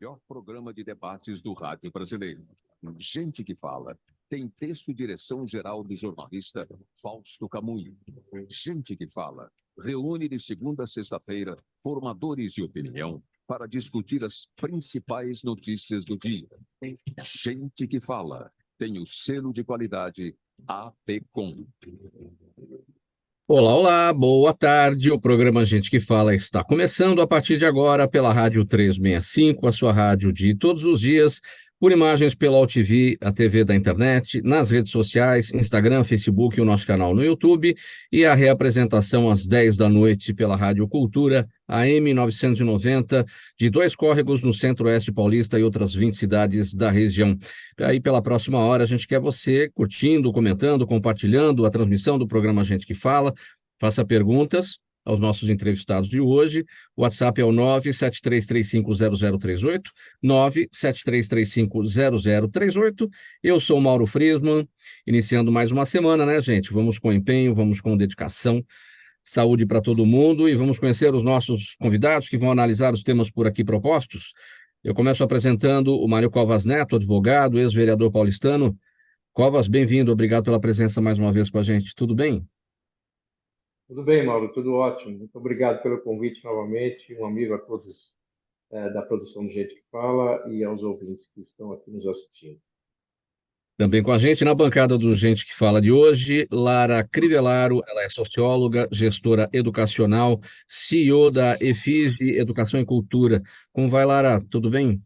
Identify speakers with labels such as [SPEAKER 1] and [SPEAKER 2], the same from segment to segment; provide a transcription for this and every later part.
[SPEAKER 1] Melhor programa de debates do rádio brasileiro. Gente que fala. Tem texto e direção geral do jornalista Fausto Camunho. Gente que fala. Reúne de segunda a sexta-feira formadores de opinião para discutir as principais notícias do dia. Gente que fala. Tem o selo de qualidade APCOM.
[SPEAKER 2] Olá, olá, boa tarde. O programa Gente que Fala está começando a partir de agora pela Rádio 365, a sua rádio de todos os dias, por imagens pelo AltV, a TV da internet, nas redes sociais, Instagram, Facebook e o nosso canal no YouTube, e a reapresentação às 10 da noite pela Rádio Cultura, AM 990, de Dois Córregos, no Centro-Oeste Paulista e outras 20 cidades da região. Aí, pela próxima hora, a gente quer você curtindo, comentando, compartilhando a transmissão do programa Gente que Fala. Faça perguntas aos nossos entrevistados de hoje. O WhatsApp é o 973350038, 973350038. Eu sou o Mauro Friesman, iniciando mais uma semana, né, gente? Vamos com empenho, vamos com dedicação. Saúde para todo mundo e vamos conhecer os nossos convidados que vão analisar os temas por aqui propostos. Eu começo apresentando o Mário Covas Neto, advogado, ex-vereador paulistano. Covas, bem-vindo, obrigado pela presença mais uma vez com a gente. Tudo bem?
[SPEAKER 3] Tudo bem, Mauro, tudo ótimo. Muito obrigado pelo convite novamente. Um amigo a todos da produção do Gente que Fala e aos ouvintes que estão aqui nos assistindo.
[SPEAKER 2] Também com a gente na bancada do Gente que Fala de hoje, Lara Crivellaro, ela é socióloga, gestora educacional, CEO da EFISE Educação e Cultura. Como vai, Lara? Tudo bem?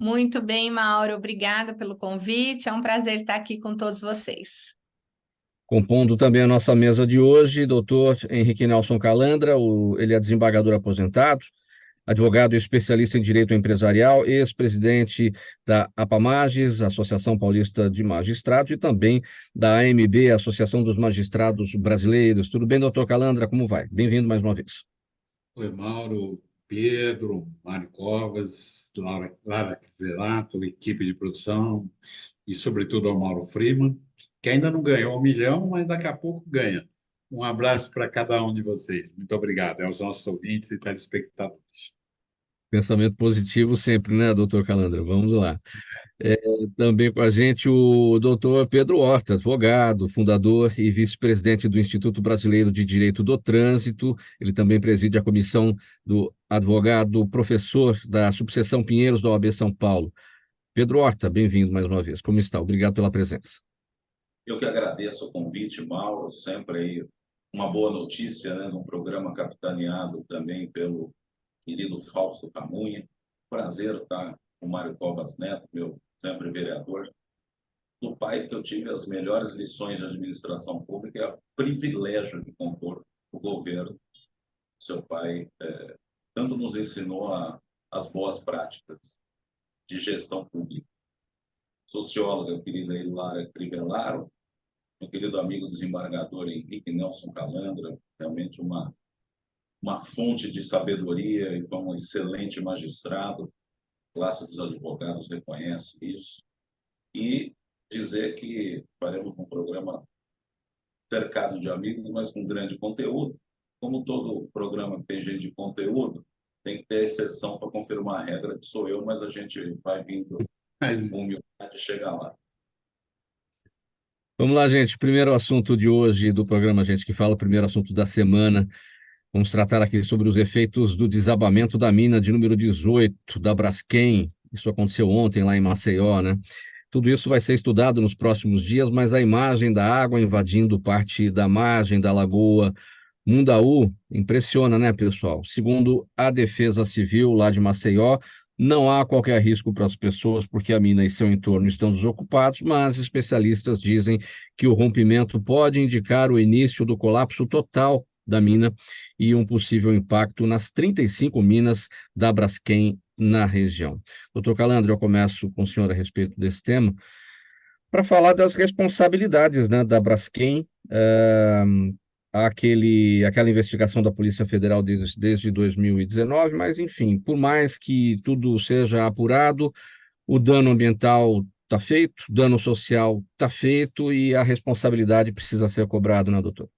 [SPEAKER 4] Muito bem, Mauro. Obrigada pelo convite. É um prazer estar aqui com todos vocês.
[SPEAKER 2] Compondo também a nossa mesa de hoje, doutor Henrique Nelson Calandra, ele é desembargador aposentado, advogado e especialista em direito empresarial, ex-presidente da APAMAGES, Associação Paulista de Magistrados, e também da AMB, Associação dos Magistrados Brasileiros. Tudo bem, doutor Calandra? Como vai? Bem-vindo mais uma vez.
[SPEAKER 5] Oi, Mauro, Pedro, Mário Covas, Lara Crivellaro, equipe de produção e, sobretudo, ao Mauro Freeman, que ainda não ganhou 1 milhão, mas daqui a pouco ganha. Um abraço para cada um de vocês. Muito obrigado aos nossos ouvintes e telespectadores.
[SPEAKER 2] Pensamento positivo sempre, né, doutor Calandra? Vamos lá. Também com a gente o doutor Pedro Horta, advogado, fundador e vice-presidente do Instituto Brasileiro de Direito do Trânsito. Ele também preside a comissão do advogado professor da subseção Pinheiros da OAB São Paulo. Pedro Horta, bem-vindo mais uma vez. Como está? Obrigado pela presença.
[SPEAKER 6] Eu que agradeço o convite, Mauro, sempre aí uma boa notícia, né, num programa capitaneado também pelo querido Fausto Camunha. Prazer estar com o Mário Covas Neto, meu sempre vereador, do pai que eu tive as melhores lições de administração pública, é o privilégio de compor o governo. Seu pai tanto nos ensinou as boas práticas de gestão pública. Socióloga, querida Lara Crivellaro, meu querido amigo desembargador Henrique Nelson Calandra, realmente uma fonte de sabedoria e um excelente magistrado, a classe dos advogados reconhece isso, e dizer que faremos um programa cercado de amigos, mas com grande conteúdo. Como todo programa que tem gente de conteúdo, tem que ter exceção para confirmar a regra, que sou eu, mas a gente vai vindo com humildade chegar lá.
[SPEAKER 2] Vamos lá, gente. Primeiro assunto de hoje do programa Gente que Fala, primeiro assunto da semana. Vamos tratar aqui sobre os efeitos do desabamento da mina de número 18 da Braskem. Isso aconteceu ontem lá em Maceió, né? Tudo isso vai ser estudado nos próximos dias, mas a imagem da água invadindo parte da margem da Lagoa Mundaú impressiona, né, pessoal? Segundo a Defesa Civil lá de Maceió, não há qualquer risco para as pessoas porque a mina e seu entorno estão desocupados, mas especialistas dizem que o rompimento pode indicar o início do colapso total da mina e um possível impacto nas 35 minas da Braskem na região. Doutor Calandro, eu começo com o senhor a respeito desse tema, para falar das responsabilidades, né, da Braskem, aquela investigação da Polícia Federal desde 2019, mas, enfim, por mais que tudo seja apurado, o dano ambiental está feito, o dano social está feito e a responsabilidade precisa ser cobrada, né, doutor?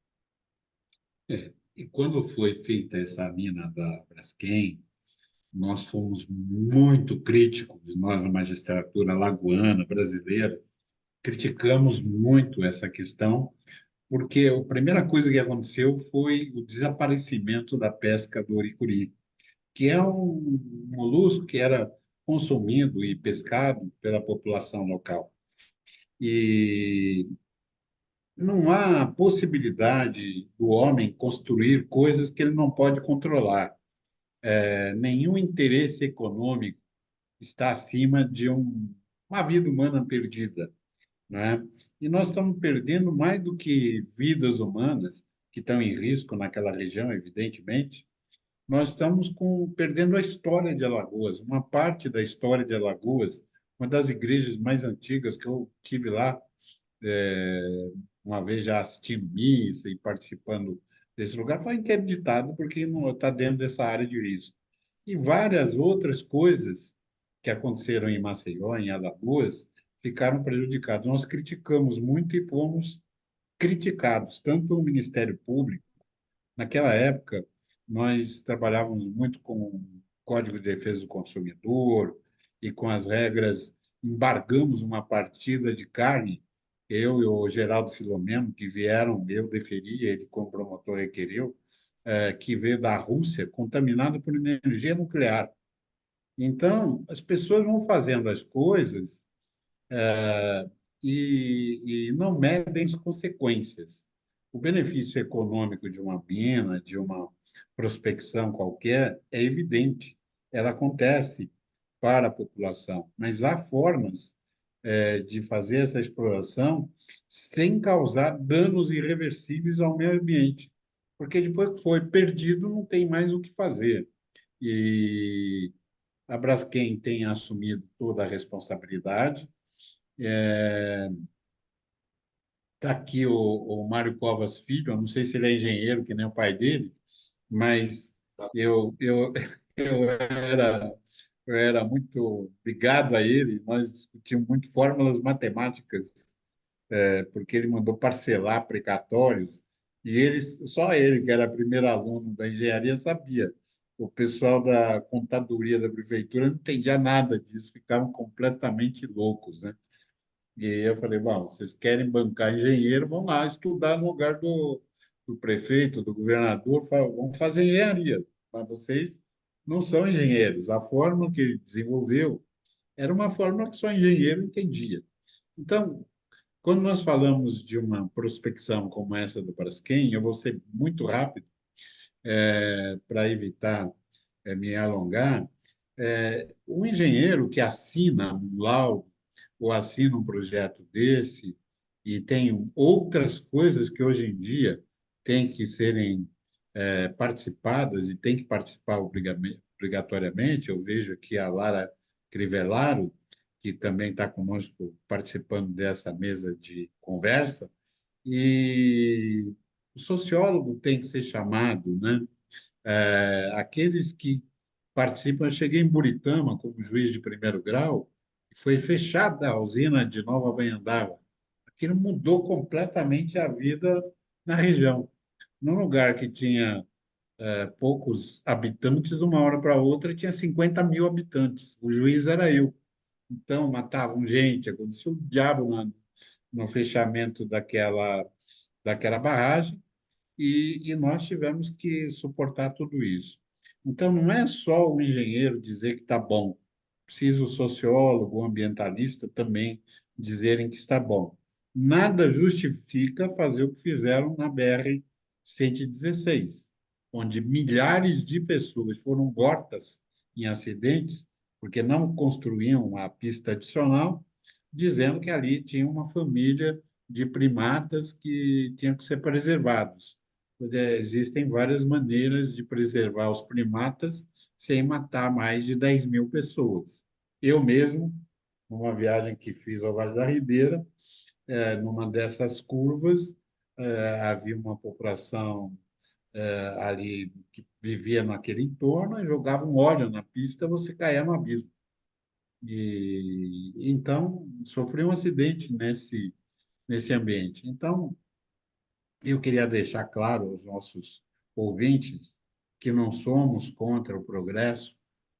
[SPEAKER 5] E quando foi feita essa mina da Braskem, nós fomos muito críticos, nós, a magistratura alagoana, brasileira, criticamos muito essa questão, porque a primeira coisa que aconteceu foi o desaparecimento da pesca do oricuri, que é um molusco que era consumido e pescado pela população local. E não há possibilidade do homem construir coisas que ele não pode controlar. Nenhum interesse econômico está acima de uma vida humana perdida, né? E nós estamos perdendo mais do que vidas humanas que estão em risco naquela região, evidentemente. Nós estamos perdendo a história de Alagoas, uma parte da história de Alagoas, uma das igrejas mais antigas que eu tive lá, uma vez já assistindo missa e participando desse lugar, foi interditado porque não está dentro dessa área de risco. E várias outras coisas que aconteceram em Maceió, em Alagoas, ficaram prejudicadas. Nós criticamos muito e fomos criticados, tanto o Ministério Público. Naquela época, nós trabalhávamos muito com o Código de Defesa do Consumidor e com as regras, embargamos uma partida de carne, eu e o Geraldo Filomeno, que vieram, eu deferi, ele como promotor requeriu, que veio da Rússia, contaminado por energia nuclear. Então, as pessoas vão fazendo as coisas e não medem as consequências. O benefício econômico de uma mina, de uma prospecção qualquer, é evidente. Ela acontece para a população, mas há formas de fazer essa exploração sem causar danos irreversíveis ao meio ambiente, porque depois que foi perdido, não tem mais o que fazer. E a Braskem tem assumido toda a responsabilidade. Está aqui o Mário Covas Filho, eu não sei se ele é engenheiro, que nem o pai dele, mas eu, eu era, eu era muito ligado a ele, nós discutimos muito fórmulas matemáticas, porque ele mandou parcelar precatórios, e só ele, que era primeiro aluno da engenharia, sabia. O pessoal da contadoria da prefeitura não entendia nada disso, ficavam completamente loucos, né? E aí eu falei, bom, vocês querem bancar engenheiro, vão lá estudar no lugar do prefeito, do governador, vão fazer engenharia. Mas vocês não são engenheiros. A fórmula que ele desenvolveu era uma fórmula que só engenheiro entendia. Então, quando nós falamos de uma prospecção como essa do Braskem, eu vou ser muito rápido para evitar me alongar. O engenheiro que assina um laudo ou assina um projeto desse e tem outras coisas que hoje em dia têm que serem participadas e tem que participar obrigatoriamente. Eu vejo aqui a Lara Crivellaro, que também está conosco participando dessa mesa de conversa, e o sociólogo tem que ser chamado, né? Aqueles que participam, eu cheguei em Buritama como juiz de primeiro grau, e foi fechada a usina de Nova Vanhandava. Aquilo mudou completamente a vida na região. Num lugar que tinha poucos habitantes, de uma hora para outra tinha 50 mil habitantes. O juiz era eu. Então, matavam gente, aconteceu o diabo no fechamento daquela barragem, e nós tivemos que suportar tudo isso. Então, não é só o engenheiro dizer que está bom, precisa o sociólogo, o ambientalista também dizerem que está bom. Nada justifica fazer o que fizeram na BR-116, onde milhares de pessoas foram mortas em acidentes porque não construíam a pista adicional, dizendo que ali tinha uma família de primatas que tinham que ser preservados. Existem várias maneiras de preservar os primatas sem matar mais de 10 mil pessoas. Eu mesmo, numa viagem que fiz ao Vale da Ribeira, numa dessas curvas, havia uma população ali que vivia naquele entorno e jogava um óleo na pista, você caía no abismo. E então sofri um acidente nesse ambiente. Então, eu queria deixar claro aos nossos ouvintes que não somos contra o progresso,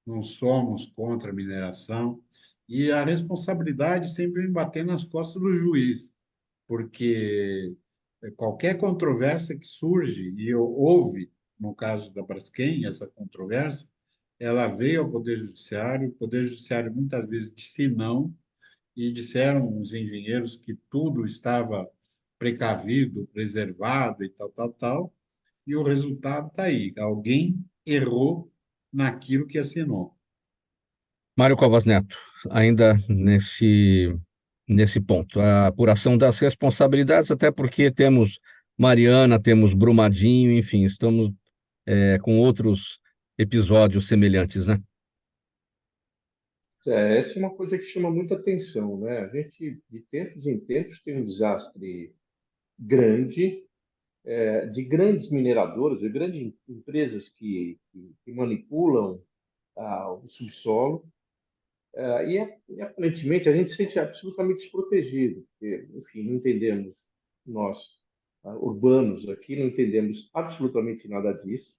[SPEAKER 5] não somos contra a mineração, e a responsabilidade sempre vem bater nas costas do juiz, porque qualquer controvérsia que surge, e houve, no caso da Braskem, essa controvérsia, ela veio ao o Poder Judiciário muitas vezes disse não, e disseram os engenheiros que tudo estava precavido, preservado e tal, tal, tal, e o resultado está aí. Alguém errou naquilo que assinou.
[SPEAKER 2] Mário Covas Neto, ainda nesse ponto, a apuração das responsabilidades, até porque temos Mariana, temos Brumadinho, enfim, estamos com outros episódios semelhantes, né?
[SPEAKER 3] Essa é uma coisa que chama muita atenção, né? A gente, de tempos em tempos, tem um desastre grande, de grandes mineradoras, de grandes empresas que manipulam o subsolo, e aparentemente a gente se sente absolutamente desprotegido, porque, enfim, não entendemos, nós, urbanos aqui, não entendemos absolutamente nada disso.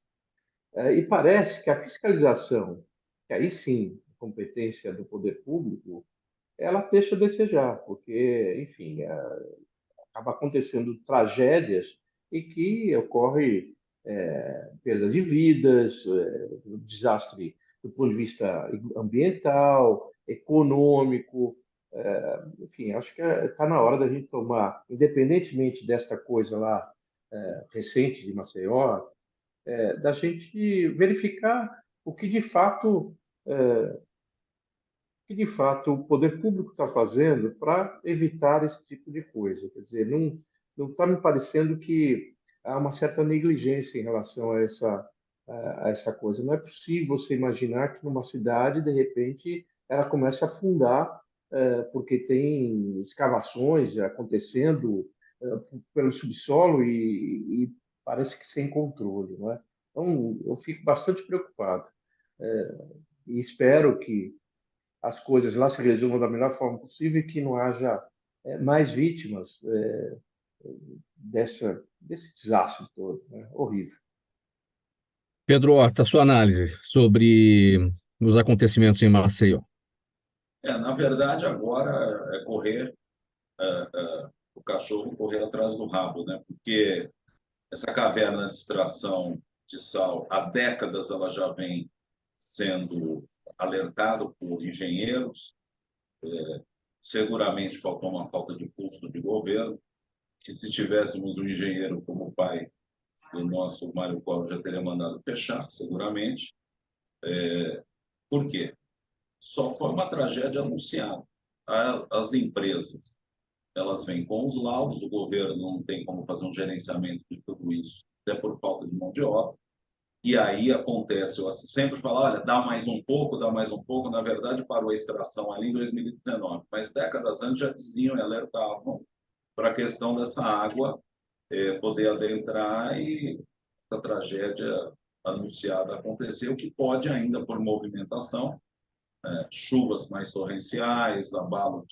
[SPEAKER 3] E parece que a fiscalização, que aí sim, competência do poder público, ela deixa a desejar, porque, enfim, acaba acontecendo tragédias e que ocorre perda de vidas, desastre do ponto de vista ambiental, econômico. Enfim, acho que está na hora da gente tomar, independentemente desta coisa lá recente de Maceió, da gente verificar o que de fato o poder público está fazendo para evitar esse tipo de coisa. Quer dizer, não está me parecendo que há uma certa negligência em relação a essa coisa. Não é possível você imaginar que numa cidade, de repente, ela comece a afundar porque tem escavações acontecendo pelo subsolo e parece que sem controle, não é? Então, eu fico bastante preocupado e espero que as coisas lá se resolvam da melhor forma possível e que não haja mais vítimas desse desastre todo, né? Horrível.
[SPEAKER 2] Pedro Horta, sua análise sobre os acontecimentos em Maceió.
[SPEAKER 6] Na verdade, agora é correr, o cachorro correr atrás do rabo, né? Porque essa caverna de extração de sal, há décadas ela já vem sendo alertado por engenheiros. Seguramente faltou uma falta de pulso de governo, que se tivéssemos um engenheiro como o pai do nosso Mário Covas já teria mandado fechar, seguramente. Por quê? Só foi uma tragédia anunciada. As empresas, elas vêm com os laudos, o governo não tem como fazer um gerenciamento de tudo isso, até por falta de mão de obra. E aí acontece, eu sempre falo, olha, dá mais um pouco, dá mais um pouco. Na verdade, parou a extração ali em 2019, mas décadas antes já diziam e alertavam para a questão dessa água poder adentrar e essa tragédia anunciada acontecer, o que pode ainda, por movimentação, chuvas mais torrenciais, abalo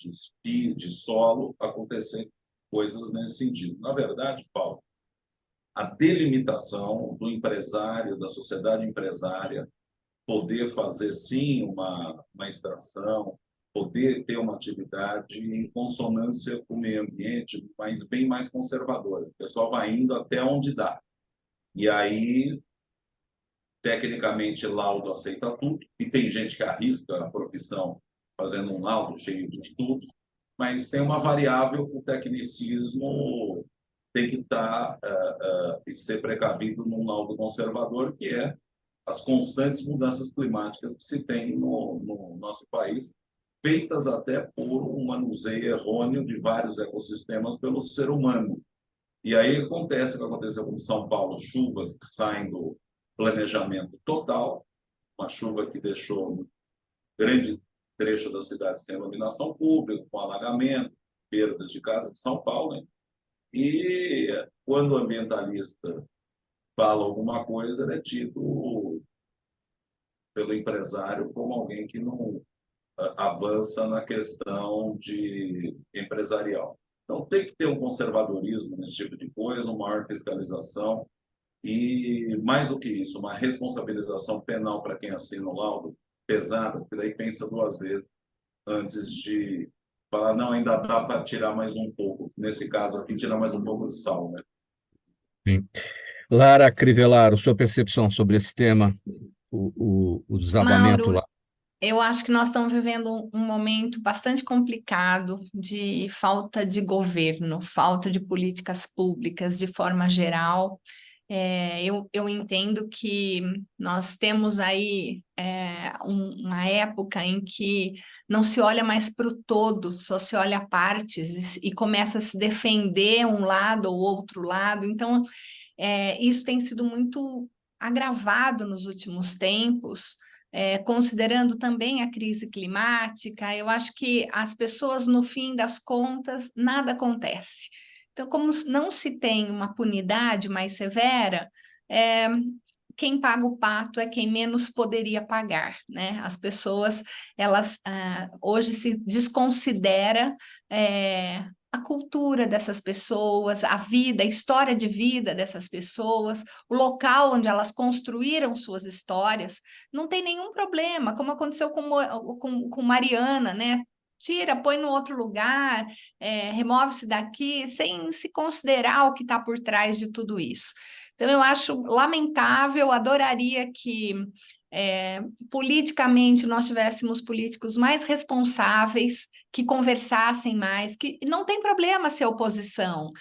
[SPEAKER 6] de solo, acontecer coisas nesse sentido. Na verdade, Paulo, a delimitação do empresário, da sociedade empresária, poder fazer, sim, uma extração, poder ter uma atividade em consonância com o meio ambiente, mas bem mais conservadora. O pessoal vai indo até onde dá. E aí, tecnicamente, laudo aceita tudo, e tem gente que arrisca a profissão fazendo um laudo cheio de estudos, mas tem uma variável que o tecnicismo tem que estar e ser precavido num laudo conservador, que é as constantes mudanças climáticas que se tem no nosso país, feitas até por um manuseio errôneo de vários ecossistemas pelo ser humano. E aí acontece o que aconteceu com São Paulo, chuvas que saem do planejamento total, uma chuva que deixou um grande trecho da cidade sem iluminação pública, com alagamento, perdas de casas de São Paulo, né? E quando o ambientalista fala alguma coisa, ele é tido pelo empresário como alguém que não avança na questão de empresarial. Então, tem que ter um conservadorismo nesse tipo de coisa, uma maior fiscalização e, mais do que isso, uma responsabilização penal para quem assina o laudo, pesada, porque daí pensa duas vezes antes de falar, não, ainda dá para tirar mais um pouco. Nesse caso aqui, tirar mais um pouco de sal, né?
[SPEAKER 2] Sim. Lara Crivellaro, sua percepção sobre esse tema, o desabamento
[SPEAKER 4] Mauro,
[SPEAKER 2] lá.
[SPEAKER 4] eu acho que nós estamos vivendo um momento bastante complicado de falta de governo, falta de políticas públicas de forma geral. Eu entendo que nós temos aí uma época em que não se olha mais para o todo, só se olha partes e começa a se defender um lado ou outro lado. Então, isso tem sido muito agravado nos últimos tempos, considerando também a crise climática. Eu acho que as pessoas, no fim das contas, nada acontece. Então, como não se tem uma punidade mais severa, é, quem paga o pato é quem menos poderia pagar, né? As pessoas, elas hoje se desconsidera a cultura dessas pessoas, a vida, a história de vida dessas pessoas, o local onde elas construíram suas histórias. Não tem nenhum problema, como aconteceu com Mariana, né? Tira, põe no outro lugar, remove-se daqui, sem se considerar o que está por trás de tudo isso. Então, eu acho lamentável, adoraria que politicamente nós tivéssemos políticos mais responsáveis, que conversassem mais, que não tem problema ser oposição.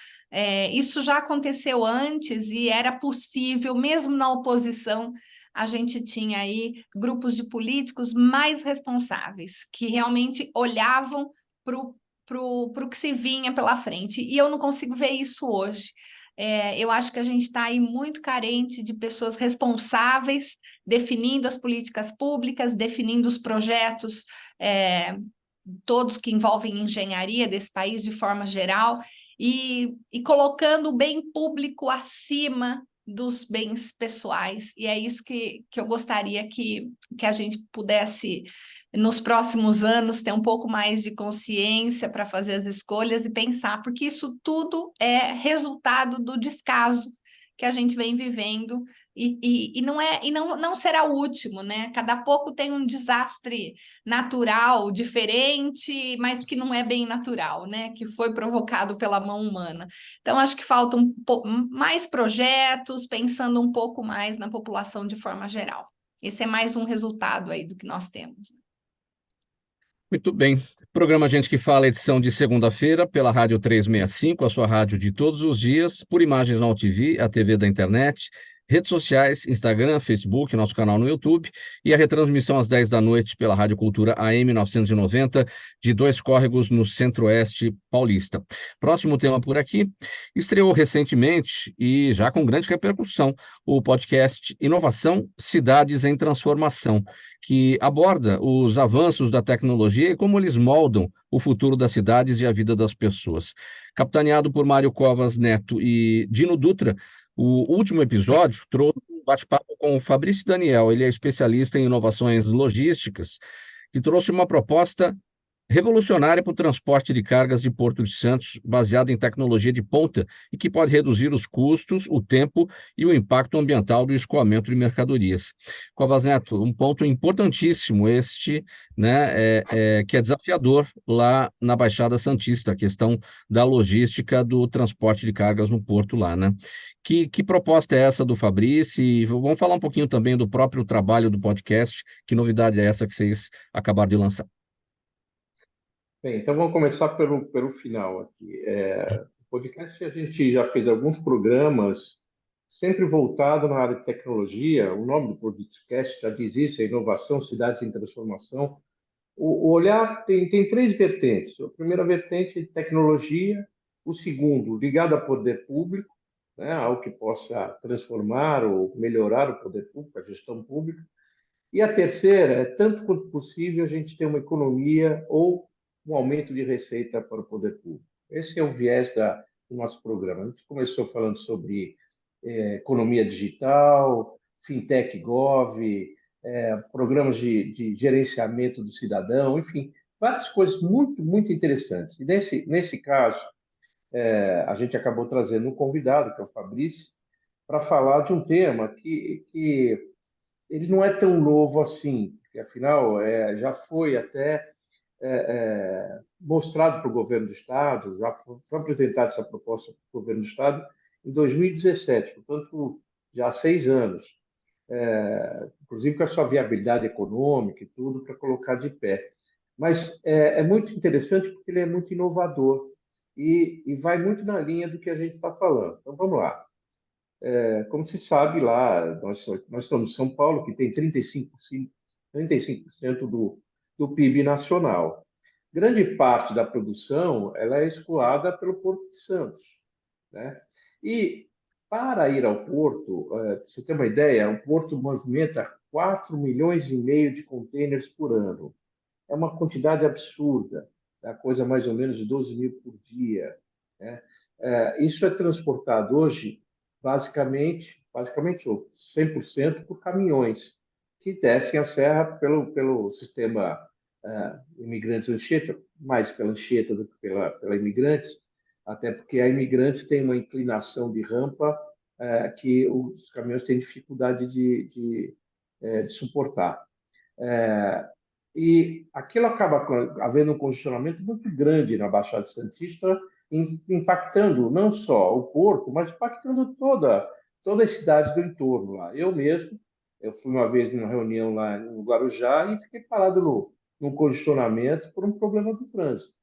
[SPEAKER 4] Isso já aconteceu antes e era possível, mesmo na oposição, a gente tinha aí grupos de políticos mais responsáveis, que realmente olhavam para o que se vinha pela frente. E eu não consigo ver isso hoje. Eu acho que a gente está aí muito carente de pessoas responsáveis, definindo as políticas públicas, definindo os projetos, todos que envolvem engenharia desse país de forma geral, e colocando o bem público acima dos bens pessoais. E é isso que eu gostaria que a gente pudesse, nos próximos anos, ter um pouco mais de consciência para fazer as escolhas e pensar, porque isso tudo é resultado do descaso que a gente vem vivendo e não será o último, né? Cada pouco tem um desastre natural, diferente, mas que não é bem natural, né? Que foi provocado pela mão humana. Então, acho que faltam mais projetos, pensando um pouco mais na população de forma geral. Esse é mais um resultado aí do que nós temos.
[SPEAKER 2] Muito bem. Programa Gente que Fala, edição de segunda-feira, pela Rádio 365, a sua rádio de todos os dias, por imagens na UTV, a TV da internet, redes sociais, Instagram, Facebook, nosso canal no YouTube e a retransmissão às 10 da noite pela Rádio Cultura AM 990, de Dois Córregos, no Centro-Oeste paulista. Próximo tema por aqui, estreou recentemente e já com grande repercussão o podcast Inovação, Cidades em Transformação, que aborda os avanços da tecnologia e como eles moldam o futuro das cidades e a vida das pessoas. Capitaneado por Mário Covas Neto e Dino Dutra, o último episódio trouxe um bate-papo com o Fabrício Daniel. Ele é especialista em inovações logísticas, que trouxe uma proposta revolucionária para o transporte de cargas de Porto de Santos, baseada em tecnologia de ponta e que pode reduzir os custos, o tempo e o impacto ambiental do escoamento de mercadorias. Covas Neto, um ponto importantíssimo este, né, que é desafiador lá na Baixada Santista, a questão da logística do transporte de cargas no porto lá, né? Que proposta é essa do Fabrício? E vamos falar um pouquinho também do próprio trabalho do podcast. Que novidade é essa que vocês acabaram de lançar?
[SPEAKER 3] Bem, então vamos começar pelo final aqui. O podcast, a gente já fez alguns programas, sempre voltado na área de tecnologia. O nome do podcast já diz isso, é Inovação, Cidades em Transformação. O olhar tem três vertentes. A primeira vertente é tecnologia, o segundo, ligado ao poder público, né, algo que possa transformar ou melhorar o poder público, a gestão pública. E a terceira é, tanto quanto possível, a gente ter uma economia ou um aumento de receita para o poder público. Esse é o viés do nosso programa. A gente começou falando sobre economia digital, fintech gov, programas de gerenciamento do cidadão, enfim, várias coisas muito, muito interessantes. E nesse caso, a gente acabou trazendo um convidado, que é o Fabrício, para falar de um tema que ele não é tão novo assim. porque afinal já foi até mostrado para o governo do Estado, já foi apresentada essa proposta para o governo do Estado em 2017, portanto, já há 6 anos, inclusive com a sua viabilidade econômica e tudo, para colocar de pé. Mas é muito interessante porque ele é muito inovador e vai muito na linha do que a gente está falando. Então, vamos lá. Como se sabe lá, nós estamos em São Paulo, que tem 35% do PIB nacional. Grande parte da produção ela é escoada pelo Porto de Santos, né? E para ir ao Porto, para você ter uma ideia, o Porto movimenta 4,5 milhões de containers por ano. É uma quantidade absurda, é coisa mais ou menos de 12 mil por dia, né? Isso é transportado hoje basicamente ou 100% por caminhões que descem a serra pelo sistema Imigrantes Anchieta, mais pela Anchieta do que pela Imigrantes, até porque a Imigrantes tem uma inclinação de rampa que os caminhões têm dificuldade de suportar. E aquilo acaba havendo um congestionamento muito grande na Baixada Santista, impactando não só o porto, mas impactando toda a cidade do entorno lá. Eu fui uma vez numa reunião lá no Guarujá e fiquei parado no congestionamento por um problema do trânsito.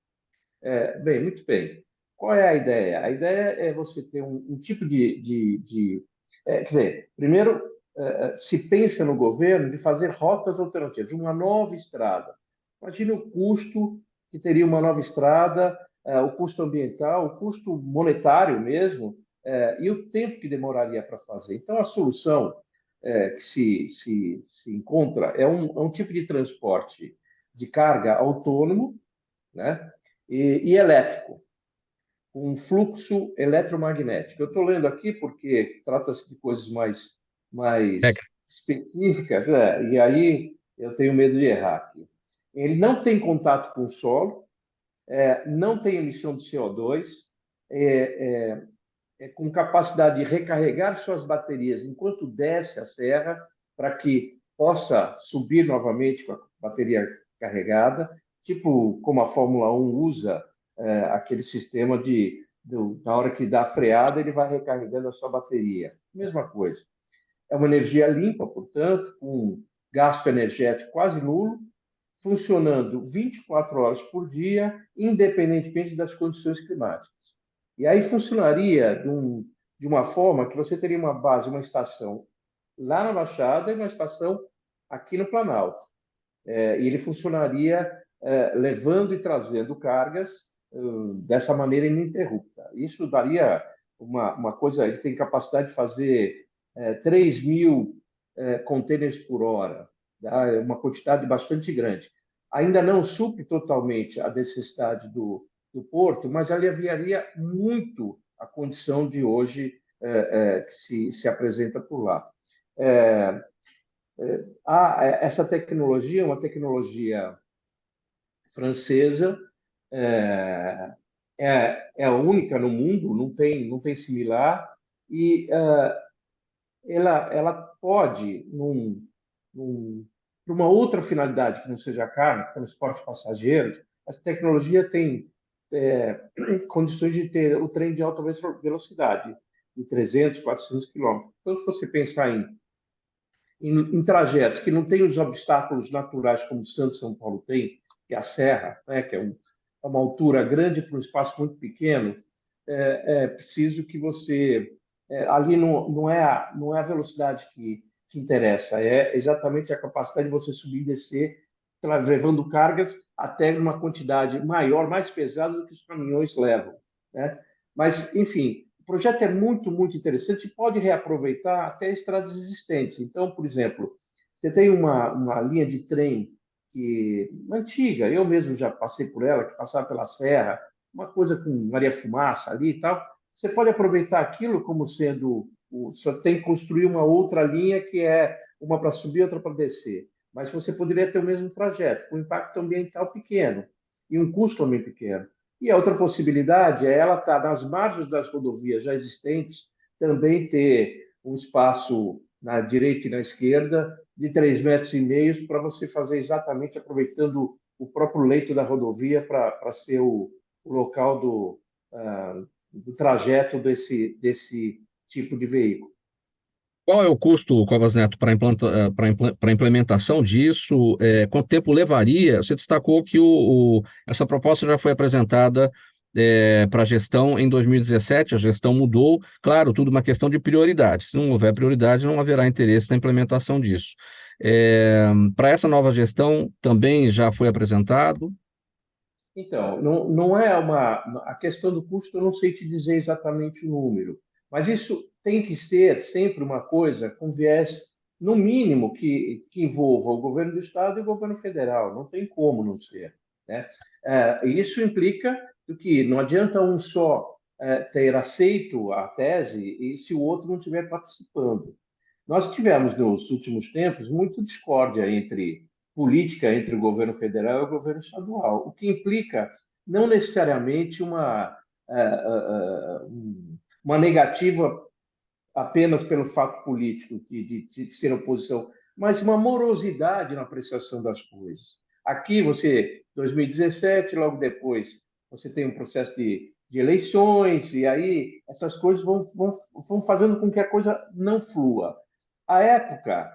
[SPEAKER 3] Bem, muito bem. Qual é a ideia? A ideia é você ter um tipo quer dizer, primeiro, se pensa no governo de fazer rotas alternativas, uma nova estrada. Imagine o custo que teria uma nova estrada, o custo ambiental, o custo monetário mesmo, e o tempo que demoraria para fazer. Então, a solução que se encontra é um tipo de transporte de carga autônomo, né? E elétrico, com um fluxo eletromagnético. Eu estou lendo aqui porque trata-se de coisas mais específicas, e aí eu tenho medo de errar aqui. Ele não tem contato com o solo, não tem emissão de CO2, com capacidade de recarregar suas baterias enquanto desce a serra, para que possa subir novamente com a bateria carregada, tipo como a Fórmula 1 usa aquele sistema na hora que dá a freada, ele vai recarregando a sua bateria. Mesma coisa. É uma energia limpa, portanto, com gasto energético quase nulo, funcionando 24 horas por dia, independentemente das condições climáticas. E aí funcionaria de uma forma que você teria uma base, uma estação lá na Baixada e uma estação aqui no Planalto. E ele funcionaria levando e trazendo cargas dessa maneira ininterrupta. Isso daria uma coisa, ele tem capacidade de fazer 3 mil contêineres por hora, tá? É uma quantidade bastante grande. Ainda não supre totalmente a necessidade do porto, mas aliviaria muito a condição de hoje que se apresenta por lá. Essa tecnologia é uma tecnologia francesa, é a única no mundo, não tem similar, e ela pode, para uma outra finalidade que não seja carga, transporte de passageiros, essa tecnologia tem condições de ter o trem de alta velocidade, de 300, 400 quilômetros. Então, se você pensar em trajetos que não têm os obstáculos naturais como Santos e São Paulo tem, que é a serra, né, que é uma altura grande para um espaço muito pequeno, é preciso que você... ali não é a velocidade que interessa, é exatamente a capacidade de você subir e descer, levando cargas até uma quantidade maior, mais pesada do que os caminhões levam, né? Mas, enfim, o projeto é muito, muito interessante e pode reaproveitar até estradas existentes. Então, por exemplo, você tem uma linha de trem antiga, eu mesmo já passei por ela, que passava pela serra, uma coisa com Maria Fumaça ali e tal. Você pode aproveitar aquilo como sendo... Só tem que construir uma outra linha que é uma para subir, outra para descer. Mas você poderia ter o mesmo trajeto, com impacto ambiental pequeno e um custo também pequeno. E a outra possibilidade é ela estar nas margens das rodovias já existentes, também ter um espaço na direita e na esquerda, de 3,5 metros, para você fazer exatamente aproveitando o próprio leito da rodovia para ser o local do trajeto desse tipo de veículo.
[SPEAKER 2] Qual é o custo, Covas Neto, para implementação disso? Quanto tempo levaria? Você destacou que essa proposta já foi apresentada para a gestão em 2017, a gestão mudou. Claro, tudo uma questão de prioridade. Se não houver prioridade, não haverá interesse na implementação disso. Para essa nova gestão, também já foi apresentado?
[SPEAKER 3] Então, não é a questão do custo, eu não sei te dizer exatamente o número, mas isso tem que ser sempre uma coisa com viés, no mínimo, que envolva o governo do Estado e o governo federal. Não tem como não ser, né? Isso implica que não adianta um só ter aceito a tese e se o outro não estiver participando. Nós tivemos, nos últimos tempos, muita discórdia política entre o governo federal e o governo estadual, o que implica não necessariamente uma negativa apenas pelo fato político de ser oposição, mas uma morosidade na apreciação das coisas. Aqui, 2017, logo depois, você tem um processo de eleições, e aí essas coisas vão fazendo com que a coisa não flua. À época,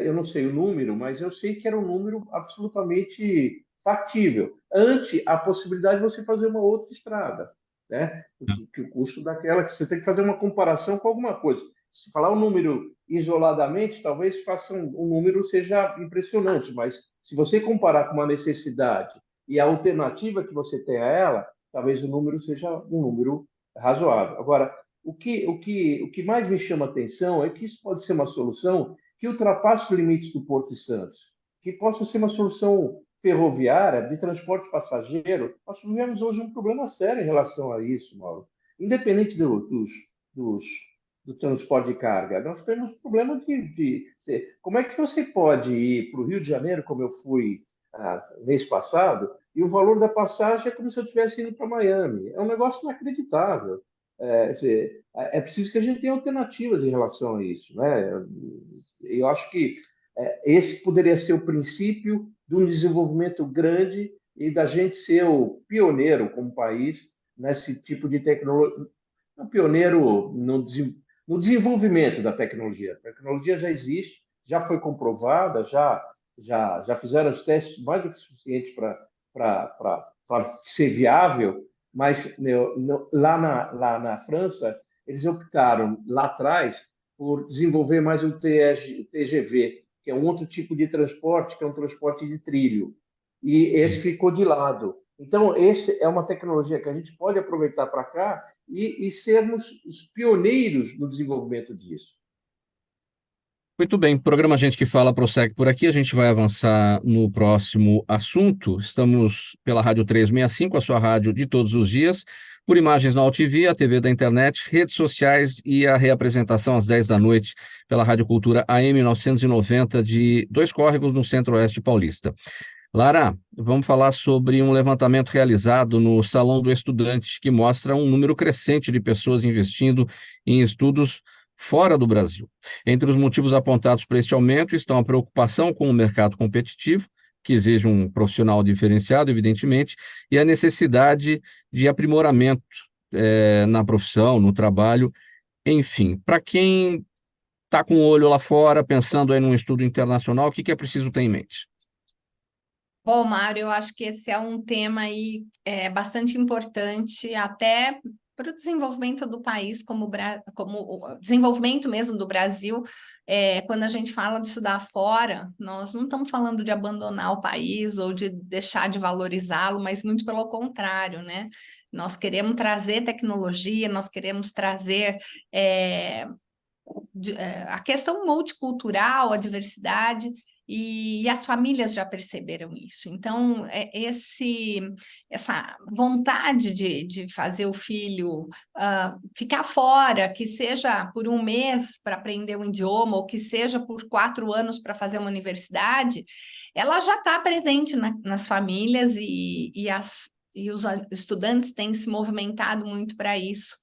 [SPEAKER 3] eu não sei o número, mas eu sei que era um número absolutamente factível, ante a possibilidade de você fazer uma outra estrada, né? Que o custo daquela, que você tem que fazer uma comparação com alguma coisa. Se falar um número isoladamente, talvez faça um número seja impressionante, mas se você comparar com uma necessidade e a alternativa que você tem a ela, talvez o número seja um número razoável. Agora, o que mais me chama a atenção é que isso pode ser uma solução que ultrapasse os limites do Porto de Santos, que possa ser uma solução ferroviária de transporte passageiro. Nós tivemos hoje um problema sério em relação a isso, Mauro. Independente do transporte de carga, nós temos problema como é que você pode ir para o Rio de Janeiro, como eu fui mês passado, e o valor da passagem é como se eu estivesse indo para Miami. É um negócio inacreditável. É preciso que a gente tenha alternativas em relação a isso, né? Eu acho que esse poderia ser o princípio de um desenvolvimento grande e da gente ser o pioneiro como país nesse tipo de tecnologia. Um pioneiro no desenvolvimento da tecnologia. A tecnologia já existe, já foi comprovada, já fizeram os testes mais do que suficientes para ser viável, mas lá na França, eles optaram lá atrás por desenvolver mais o TGV, que é um outro tipo de transporte, que é um transporte de trilho. E esse ficou de lado. Então, essa é uma tecnologia que a gente pode aproveitar para cá e sermos os pioneiros no desenvolvimento disso.
[SPEAKER 2] Muito bem, o programa Gente que Fala prossegue por aqui, a gente vai avançar no próximo assunto. Estamos pela Rádio 365, a sua rádio de todos os dias, por imagens na AltV, a TV da internet, redes sociais e a reapresentação às 10 da noite pela Rádio Cultura AM 990 de Dois Córregos, no Centro-Oeste paulista. Lara, vamos falar sobre um levantamento realizado no Salão do Estudante, que mostra um número crescente de pessoas investindo em estudos fora do Brasil. Entre os motivos apontados para este aumento estão a preocupação com o mercado competitivo, que exige um profissional diferenciado, evidentemente, e a necessidade de aprimoramento na profissão, no trabalho, enfim. Para quem está com o olho lá fora, pensando aí num estudo internacional, o que é preciso ter em mente?
[SPEAKER 4] Bom, Mário, eu acho que esse é um tema aí bastante importante, até para o desenvolvimento do país, como o desenvolvimento mesmo do Brasil. Quando a gente fala de estudar fora, nós não estamos falando de abandonar o país ou de deixar de valorizá-lo, mas muito pelo contrário, né? Nós queremos trazer tecnologia, nós queremos trazer a questão multicultural, a diversidade, e as famílias já perceberam isso. Então, essa vontade de fazer o filho ficar fora, que seja por um mês para aprender um idioma, ou que seja por 4 anos para fazer uma universidade, ela já está presente nas famílias e os estudantes têm se movimentado muito para isso.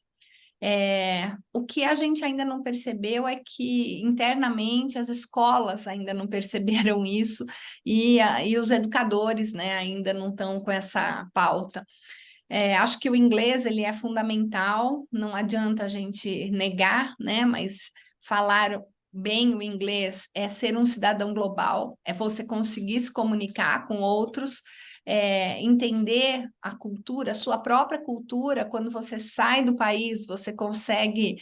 [SPEAKER 4] O que a gente ainda não percebeu é que internamente as escolas ainda não perceberam isso e os educadores, né, ainda não estão com essa pauta. Acho que o inglês ele é fundamental, não adianta a gente negar, né, mas falar bem o inglês é ser um cidadão global, é você conseguir se comunicar com outros, entender a cultura, a sua própria cultura. Quando você sai do país, você consegue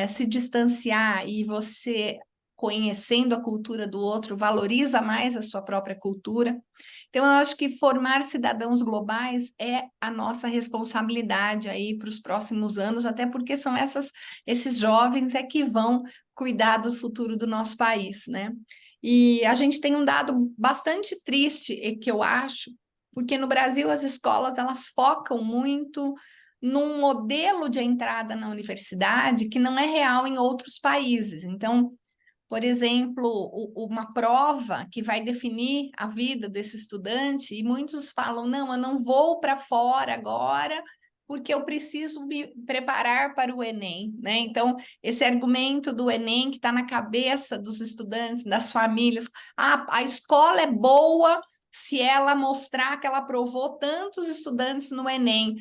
[SPEAKER 4] se distanciar e você, conhecendo a cultura do outro, valoriza mais a sua própria cultura. Então, eu acho que formar cidadãos globais é a nossa responsabilidade aí para os próximos anos, até porque são esses jovens que vão cuidar do futuro do nosso país, né? E a gente tem um dado bastante triste, que eu acho, porque no Brasil as escolas elas focam muito num modelo de entrada na universidade que não é real em outros países. Então, por exemplo, uma prova que vai definir a vida desse estudante, e muitos falam, não, eu não vou para fora agora, porque eu preciso me preparar para o Enem, né? Então, esse argumento do Enem que está na cabeça dos estudantes, das famílias, a escola é boa se ela mostrar que ela aprovou tantos estudantes no Enem.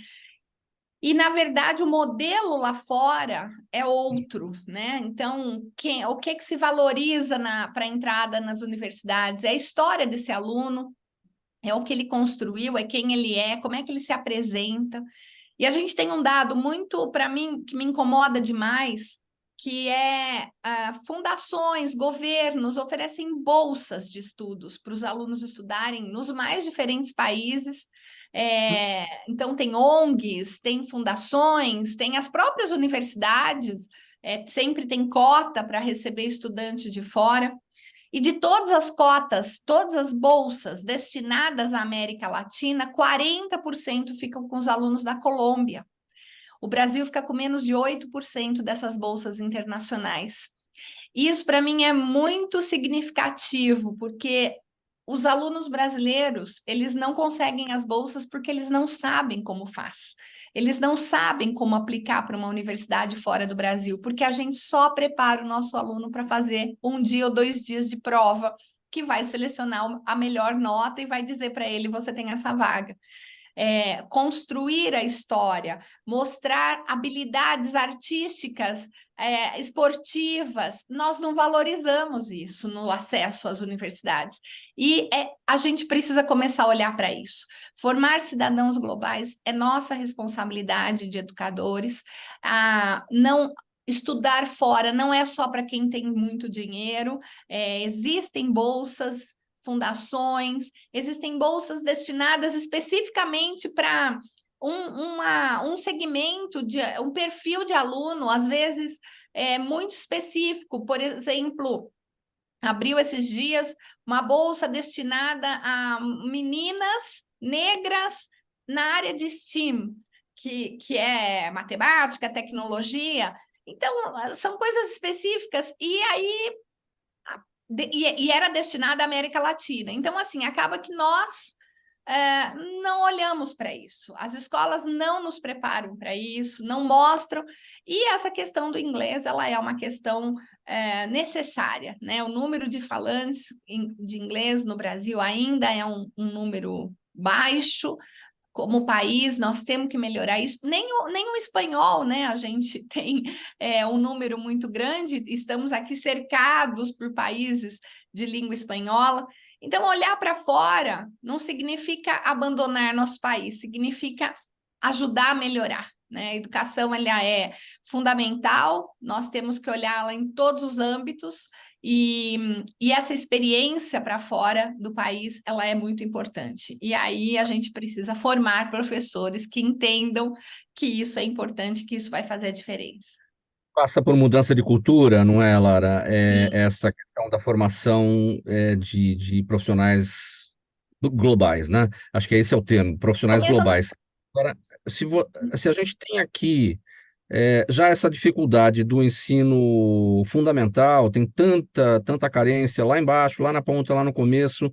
[SPEAKER 4] E, na verdade, o modelo lá fora é outro, né? Então, o que se valoriza para a entrada nas universidades? É a história desse aluno, é o que ele construiu, é quem ele é, como é que ele se apresenta. E a gente tem um dado muito, para mim, que me incomoda demais, que fundações, governos oferecem bolsas de estudos para os alunos estudarem nos mais diferentes países. Então, tem ONGs, tem fundações, tem as próprias universidades, sempre tem cota para receber estudantes de fora. E de todas as cotas, todas as bolsas destinadas à América Latina, 40% ficam com os alunos da Colômbia. O Brasil fica com menos de 8% dessas bolsas internacionais. Isso, para mim, é muito significativo, porque os alunos brasileiros, eles não conseguem as bolsas porque eles não sabem como faz. Eles não sabem como aplicar para uma universidade fora do Brasil, porque a gente só prepara o nosso aluno para fazer 1 dia ou 2 dias de prova, que vai selecionar a melhor nota e vai dizer para ele, você tem essa vaga. Construir a história, mostrar habilidades artísticas, esportivas, nós não valorizamos isso no acesso às universidades. E a gente precisa começar a olhar para isso. Formar cidadãos globais é nossa responsabilidade de educadores. Não estudar fora não é só para quem tem muito dinheiro, existem bolsas, fundações, existem bolsas destinadas especificamente para um segmento, um perfil de aluno, às vezes muito específico. Por exemplo, abriu esses dias uma bolsa destinada a meninas negras na área de STEAM, que é matemática, tecnologia. Então, são coisas específicas, e aí e era destinada à América Latina. Então, assim, acaba que nós não olhamos para isso. As escolas não nos preparam para isso, não mostram. E essa questão do inglês, ela é uma questão necessária, né? O número de falantes de inglês no Brasil ainda é um número baixo. Como país, nós temos que melhorar isso. Nem o espanhol, né? A gente tem um número muito grande, estamos aqui cercados por países de língua espanhola. Então, olhar para fora não significa abandonar nosso país, significa ajudar a melhorar, né? A educação, ela é fundamental, nós temos que olhá-la em todos os âmbitos, e essa experiência para fora do país, ela é muito importante. E aí a gente precisa formar professores que entendam que isso é importante, que isso vai fazer a diferença.
[SPEAKER 2] Passa por mudança de cultura, não é, Lara? Essa questão da formação de profissionais globais, né? Acho que esse é o termo, profissionais globais. Agora, se a gente tem aqui já essa dificuldade do ensino fundamental, tem tanta carência lá embaixo, lá na ponta, lá no começo,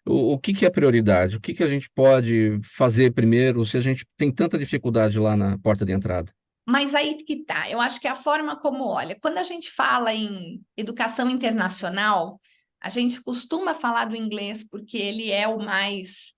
[SPEAKER 2] o que é prioridade? O que a gente pode fazer primeiro se a gente tem tanta dificuldade lá na porta de entrada?
[SPEAKER 4] Mas aí que tá, eu acho que a forma como olha, quando a gente fala em educação internacional, a gente costuma falar do inglês porque ele é o mais,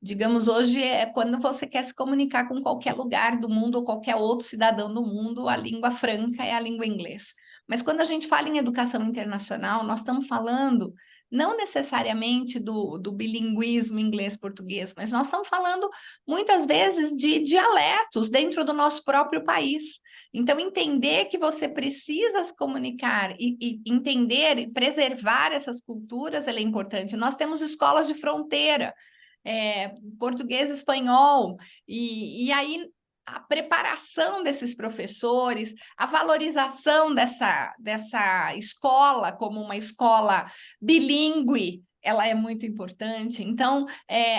[SPEAKER 4] digamos, hoje é quando você quer se comunicar com qualquer lugar do mundo ou qualquer outro cidadão do mundo, a língua franca é a língua inglês. Mas quando a gente fala em educação internacional, nós estamos falando não necessariamente do bilinguismo inglês-português, mas nós estamos falando muitas vezes de dialetos dentro do nosso próprio país. Então, entender que você precisa se comunicar e entender e preservar essas culturas, é importante. Nós temos escolas de fronteira, português, espanhol, e aí a preparação desses professores, a valorização dessa escola como uma escola bilíngue, ela é muito importante. Então,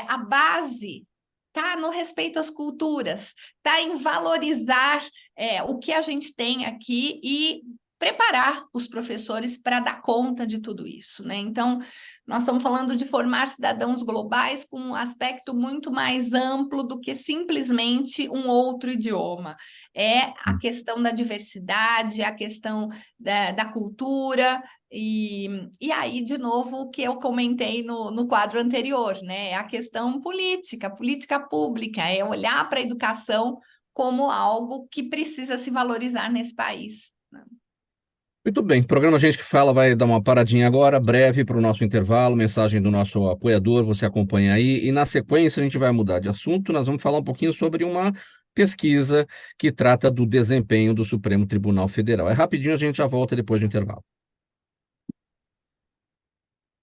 [SPEAKER 4] a base está no respeito às culturas, está em valorizar o que a gente tem aqui e preparar os professores para dar conta de tudo isso, né? Então, nós estamos falando de formar cidadãos globais com um aspecto muito mais amplo do que simplesmente um outro idioma. É a questão da diversidade, a questão da cultura, e aí, de novo, o que eu comentei no quadro anterior, né? É a questão política pública, é olhar para a educação como algo que precisa se valorizar nesse país.
[SPEAKER 2] Muito bem, o programa Gente que Fala vai dar uma paradinha agora, breve para o nosso intervalo, mensagem do nosso apoiador, você acompanha aí, e na sequência a gente vai mudar de assunto, nós vamos falar um pouquinho sobre uma pesquisa que trata do desempenho do Supremo Tribunal Federal. É rapidinho, a gente já volta depois do intervalo.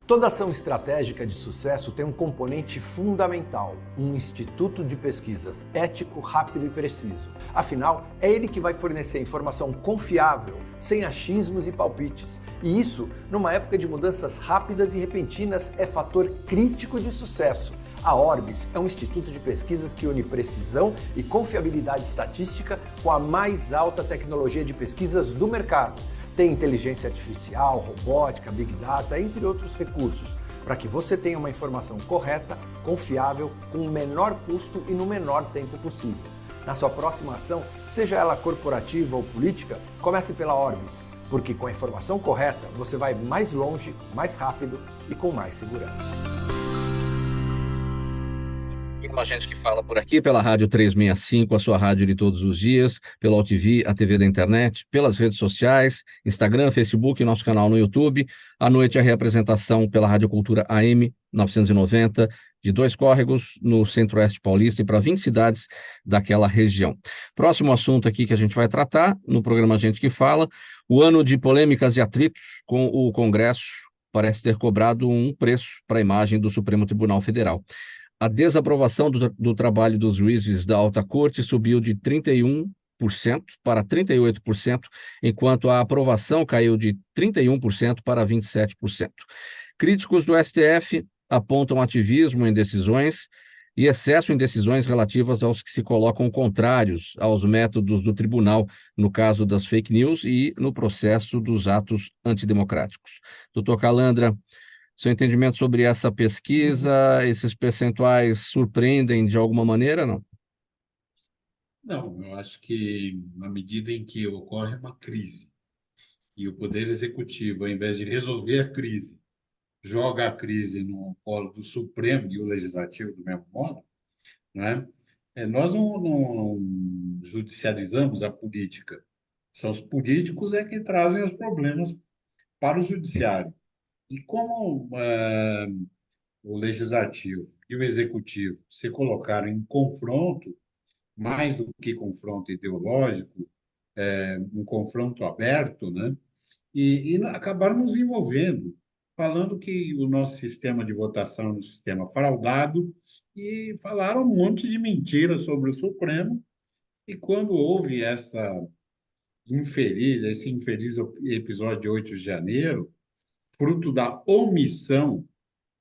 [SPEAKER 7] Toda ação estratégica de sucesso tem um componente fundamental, um instituto de pesquisas ético, rápido e preciso. Afinal, é ele que vai fornecer informação confiável, sem achismos e palpites. E isso, numa época de mudanças rápidas e repentinas, é fator crítico de sucesso. A Orbis é um instituto de pesquisas que une precisão e confiabilidade estatística com a mais alta tecnologia de pesquisas do mercado. Tem inteligência artificial, robótica, big data, entre outros recursos, para que você tenha uma informação correta, confiável, com o menor custo e no menor tempo possível. Na sua próxima ação, seja ela corporativa ou política, comece pela Orbis, porque com a informação correta você vai mais longe, mais rápido e com mais segurança.
[SPEAKER 2] A gente que fala por aqui pela Rádio 365, a sua rádio de todos os dias, pela UTV, a TV da internet, pelas redes sociais, Instagram, Facebook, nosso canal no YouTube. À noite a reapresentação pela Rádio Cultura AM 990, de Dois Córregos, no Centro-Oeste Paulista e para 20 cidades daquela região. Próximo assunto aqui que a gente vai tratar no programa Gente que Fala, o ano de polêmicas e atritos com o Congresso parece ter cobrado um preço para a imagem do Supremo Tribunal Federal. A desaprovação do trabalho dos juízes da Alta Corte subiu de 31% para 38%, enquanto a aprovação caiu de 31% para 27%. Críticos do STF apontam ativismo em decisões e excesso em decisões relativas aos que se colocam contrários aos métodos do tribunal, no caso das fake news e no processo dos atos antidemocráticos. Doutor Calandra, seu entendimento sobre essa pesquisa, esses percentuais surpreendem de alguma maneira, não?
[SPEAKER 5] Não, eu acho que na medida em que ocorre uma crise e o Poder Executivo, ao invés de resolver a crise, joga a crise no colo do Supremo e o Legislativo do mesmo modo, né? Nós não judicializamos a política. São os políticos que trazem os problemas para o judiciário. E como o legislativo e o executivo se colocaram em confronto, mais do que confronto ideológico, um confronto aberto, né? E acabaram nos envolvendo, falando que o nosso sistema de votação é um sistema fraudado e falaram um monte de mentiras sobre o Supremo. E quando houve esse infeliz episódio de 8 de janeiro, fruto da omissão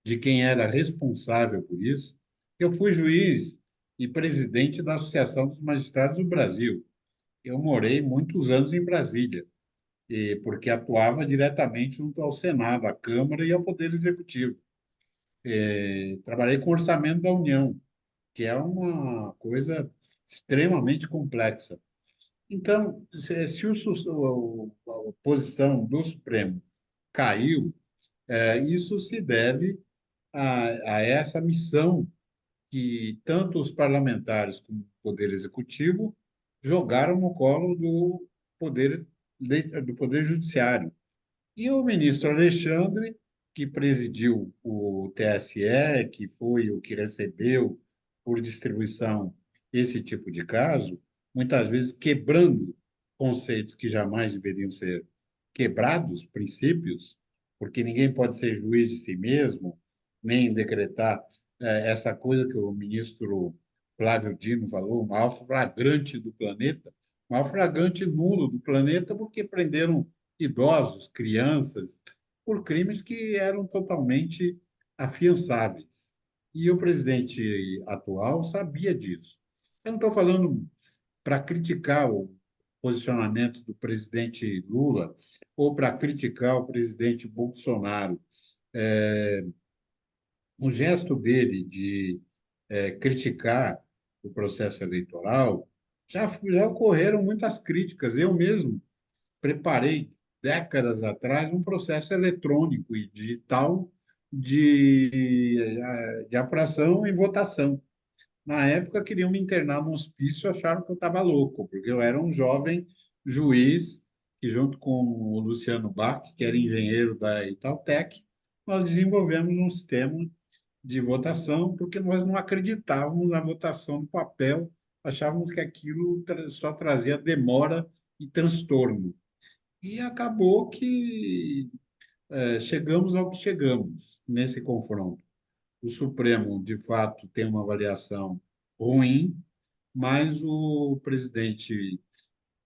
[SPEAKER 5] de quem era responsável por isso. Eu fui juiz e presidente da Associação dos Magistrados do Brasil. Eu morei muitos anos em Brasília, porque atuava diretamente junto ao Senado, à Câmara e ao Poder Executivo. Trabalhei com orçamento da União, que é uma coisa extremamente complexa. Então, se a posição do Supremo caiu, isso se deve a essa missão que tanto os parlamentares como o Poder Executivo jogaram no colo Poder, do Poder Judiciário. E o ministro Alexandre, que presidiu o TSE, que foi o que recebeu por distribuição esse tipo de caso, muitas vezes quebrando conceitos que jamais deveriam ser quebrados, princípios, porque ninguém pode ser juiz de si mesmo, nem decretar essa coisa que o ministro Flávio Dino falou, o maior flagrante do planeta, o maior flagrante nulo do planeta, porque prenderam idosos, crianças, por crimes que eram totalmente afiançáveis. E o presidente atual sabia disso. Eu não estou falando para criticar o posicionamento do presidente Lula ou para criticar o presidente Bolsonaro. O gesto dele de criticar o processo eleitoral, já ocorreram muitas críticas. Eu mesmo preparei, décadas atrás, um processo eletrônico e digital de apuração e votação. Na época, queriam me internar no hospício, acharam que eu estava louco, porque eu era um jovem juiz que, junto com o Luciano Bach, que era engenheiro da Itautec, nós desenvolvemos um sistema de votação, porque nós não acreditávamos na votação do papel, achávamos que aquilo só trazia demora e transtorno. E acabou que chegamos ao que chegamos nesse confronto. O Supremo, de fato, tem uma avaliação ruim, mas o presidente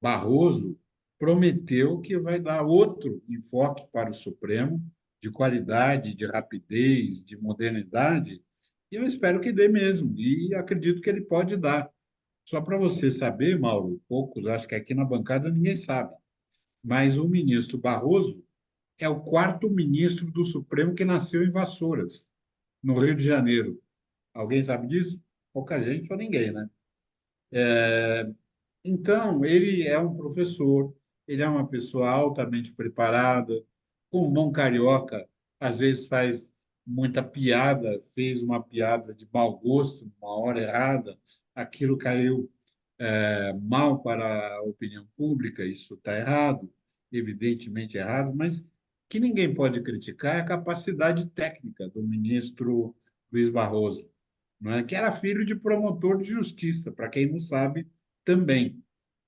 [SPEAKER 5] Barroso prometeu que vai dar outro enfoque para o Supremo, de qualidade, de rapidez, de modernidade, e eu espero que dê mesmo, e acredito que ele pode dar. Só para você saber, Mauro, poucos, acho que aqui na bancada ninguém sabe, mas o ministro Barroso é o quarto ministro do Supremo que nasceu em Vassouras, no Rio de Janeiro. Alguém sabe disso? Pouca gente ou ninguém, né? Então, ele é um professor, ele é uma pessoa altamente preparada, com um bom carioca, às vezes faz muita piada, fez uma piada de mau gosto, numa hora errada, aquilo caiu mal para a opinião pública, isso está errado, evidentemente errado, mas que ninguém pode criticar é a capacidade técnica do ministro Luiz Barroso, não é? Que era filho de promotor de justiça, para quem não sabe, também.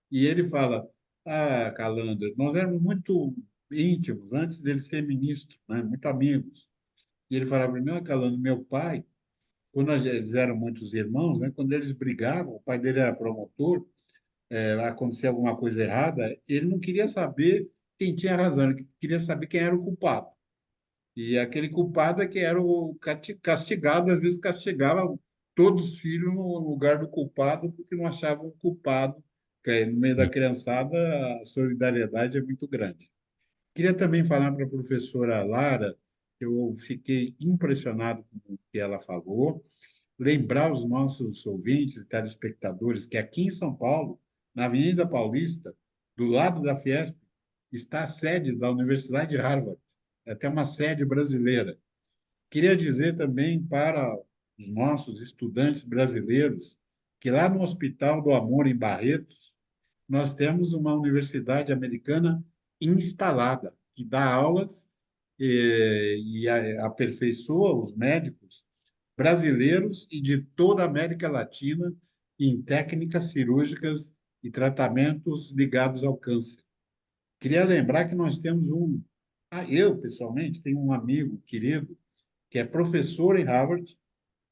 [SPEAKER 5] E ele fala, Calandra, nós éramos muito íntimos antes dele ser ministro, né? Muito amigos. E ele falava para mim, Calandra, meu pai, quando eles eram muitos irmãos, né? Quando eles brigavam, o pai dele era promotor, acontecia alguma coisa errada, ele não queria saber quem tinha razão, ele queria saber quem era o culpado. E aquele culpado é que era o castigado, às vezes castigava todos os filhos no lugar do culpado, porque não achavam culpado. Porque no meio da criançada, a solidariedade é muito grande. Queria também falar para a professora Lara, que eu fiquei impressionado com o que ela falou, lembrar os nossos ouvintes e telespectadores que aqui em São Paulo, na Avenida Paulista, do lado da Fiesp, está a sede da Universidade de Harvard, até uma sede brasileira. Queria dizer também para os nossos estudantes brasileiros que lá no Hospital do Amor, em Barretos, nós temos uma universidade americana instalada, que dá aulas e aperfeiçoa os médicos brasileiros e de toda a América Latina em técnicas cirúrgicas e tratamentos ligados ao câncer. Queria lembrar que nós temos eu, pessoalmente, tenho um amigo querido que é professor em Harvard,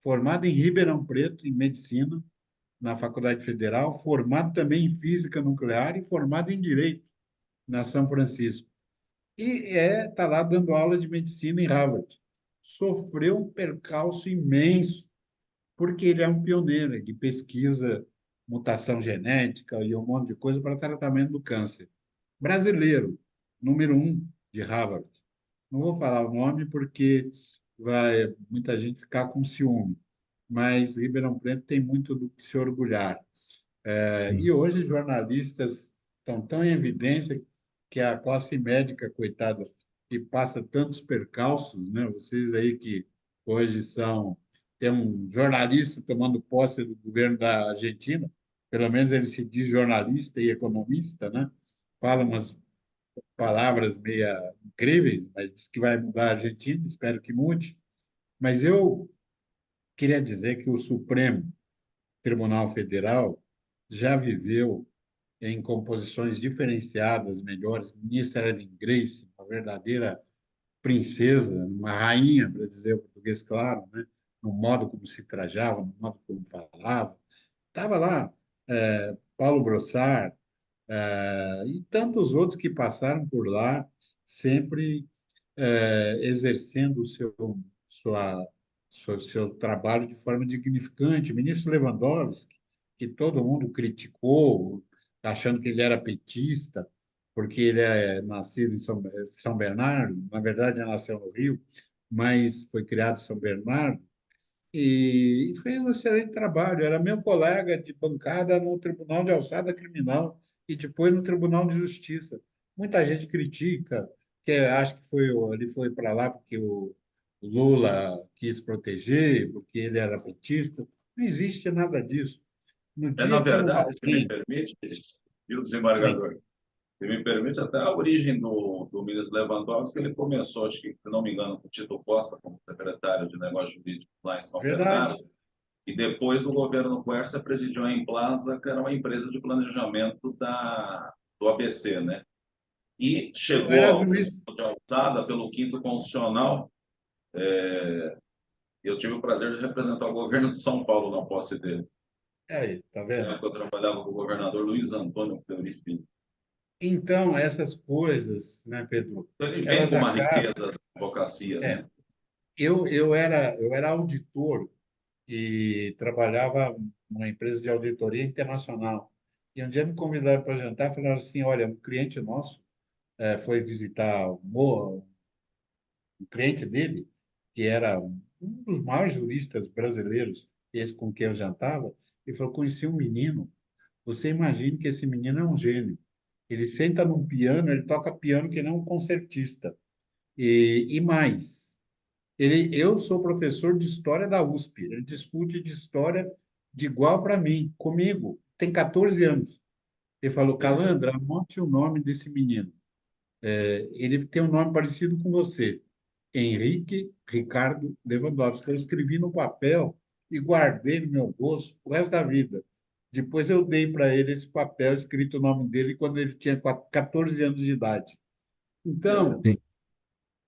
[SPEAKER 5] formado em Ribeirão Preto, em medicina, na Faculdade Federal, formado também em física nuclear e formado em direito na São Francisco. E está lá dando aula de medicina em Harvard. Sofreu um percalço imenso, porque ele é um pioneiro, ele pesquisa mutação genética e um monte de coisa para tratamento do câncer. Brasileiro, número 1 de Harvard. Não vou falar o nome porque vai muita gente ficar com ciúme, mas Ribeirão Preto tem muito do que se orgulhar. E hoje jornalistas estão tão em evidência que a classe médica, coitada, que passa tantos percalços, né? Vocês aí que hoje tem um jornalista tomando posse do governo da Argentina, pelo menos ele se diz jornalista e economista, né? Fala umas palavras meia incríveis, mas diz que vai mudar a Argentina, espero que mude. Mas eu queria dizer que o Supremo Tribunal Federal já viveu em composições diferenciadas, melhores. A ministra Ellen Grace, uma verdadeira princesa, uma rainha, para dizer o português claro, né? No modo como se trajava, no modo como falava. Estava lá Paulo Brossard, e tantos outros que passaram por lá, sempre exercendo sua, seu trabalho de forma dignificante. O ministro Lewandowski, que todo mundo criticou, achando que ele era petista, porque ele é nascido em São Bernardo, na verdade, ele nasceu no Rio, mas foi criado em São Bernardo, e fez um excelente trabalho. Era meu colega de bancada no Tribunal de Alçada Criminal e depois no Tribunal de Justiça. Muita gente critica, que acha que ele foi para lá porque o Lula quis proteger, porque ele era petista. Não existe nada disso. No
[SPEAKER 6] Na
[SPEAKER 5] dia que o
[SPEAKER 6] verdade, se me
[SPEAKER 5] alguém...
[SPEAKER 6] permite, viu,
[SPEAKER 5] Sim,
[SPEAKER 6] desembargador? Se me permite, até a origem do ministro Lewandowski, ele começou, acho que, se não me engano, com o Tito Costa, como secretário de Negócios Jurídicos lá em São
[SPEAKER 5] verdade.
[SPEAKER 6] Bernardo, e depois do governo Quercia presidiu a Emplasa, que era uma empresa de planejamento do ABC, né? E
[SPEAKER 5] Eu
[SPEAKER 6] chegou
[SPEAKER 5] era
[SPEAKER 6] ao
[SPEAKER 5] juiz.
[SPEAKER 6] Tribunal de Alçada pelo Quinto Constitucional. Eu tive o prazer de representar o governo de São Paulo na posse dele.
[SPEAKER 5] Aí, tá vendo?
[SPEAKER 6] Eu trabalhava com o governador Luiz Antônio Fleury Filho.
[SPEAKER 5] Então, essas coisas, né, Pedro,
[SPEAKER 6] Então, ele vem
[SPEAKER 5] elas
[SPEAKER 6] com uma
[SPEAKER 5] acabam.
[SPEAKER 6] riqueza da advocacia,
[SPEAKER 5] É,
[SPEAKER 6] né?
[SPEAKER 5] eu era auditor e trabalhava numa empresa de auditoria internacional. E um dia me convidaram para jantar e falaram assim: olha, um cliente nosso foi visitar um cliente dele, que era um dos maiores juristas brasileiros, esse com quem eu jantava, e falou: conheci um menino. Você imagina que esse menino é um gênio. Ele senta num piano, ele toca piano que nem um concertista. E mais, eu sou professor de história da USP. Ele discute de história de igual para mim, comigo. Tem 14 anos. Ele falou: Calandra, anote o nome desse menino. Ele tem um nome parecido com você. Henrique Ricardo Lewandowski. Eu escrevi no papel e guardei no meu bolso o resto da vida. Depois eu dei para ele esse papel escrito o nome dele quando ele tinha 14 anos de idade. Então,
[SPEAKER 2] Sim.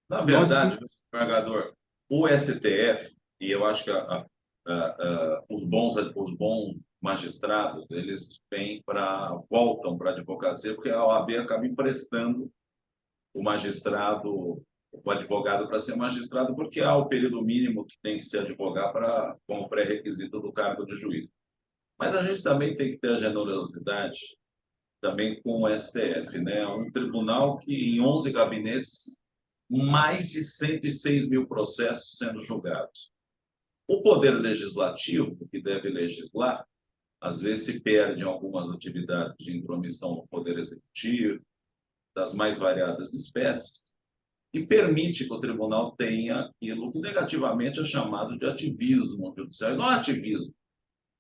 [SPEAKER 6] Na
[SPEAKER 5] nós
[SPEAKER 6] verdade, desembargador, o STF, e eu acho que os bons magistrados, eles voltam para a advocacia, porque a OAB acaba emprestando o magistrado, o advogado para ser magistrado, porque há o período mínimo que tem que se advogar como pré-requisito do cargo de juiz. Mas a gente também tem que ter a generosidade também com o STF, né? Um tribunal que em 11 gabinetes, mais de 106 mil processos sendo julgados. O poder legislativo, que deve legislar, às vezes se perde em algumas atividades de intromissão no poder executivo, das mais variadas espécies, e permite que o tribunal tenha aquilo que negativamente é chamado de ativismo judicial. Não é ativismo.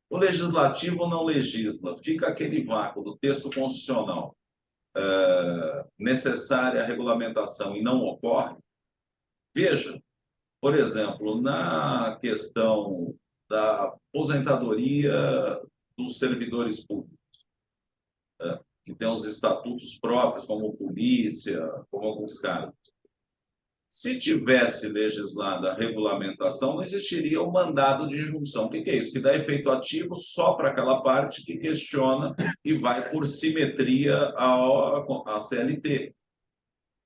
[SPEAKER 6] O legislativo não legisla, fica aquele vácuo do texto constitucional necessária regulamentação e não ocorre. Veja, por exemplo, na questão da aposentadoria dos servidores públicos, que tem os estatutos próprios, como polícia, como alguns cargos. Se tivesse legislada a regulamentação, não existiria o mandado de injunção. O que é isso? Que dá efeito ativo só para aquela parte que questiona e vai por simetria à CLT.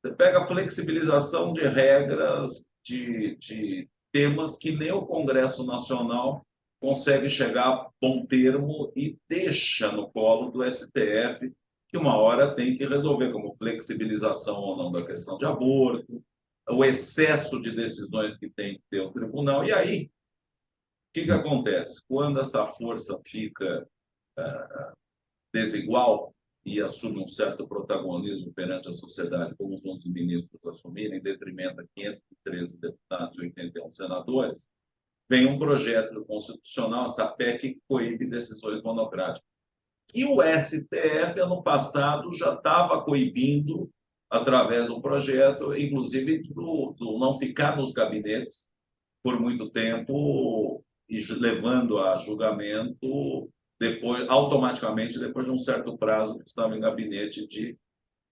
[SPEAKER 6] Você pega a flexibilização de regras, de temas que nem o Congresso Nacional consegue chegar a bom termo e deixa no colo do STF, que uma hora tem que resolver, como flexibilização ou não da questão de aborto, o excesso de decisões que tem que ter o tribunal. E aí, o que acontece? Quando essa força fica desigual e assume um certo protagonismo perante a sociedade, como os 11 ministros assumiram, em detrimento a 513 deputados e 81 senadores, vem um projeto constitucional, essa PEC, que coíbe decisões monocráticas. E o STF, ano passado, já estava coibindo, através de um projeto, inclusive do não ficar nos gabinetes por muito tempo e levando a julgamento depois, automaticamente, depois de um certo prazo que estava em gabinete de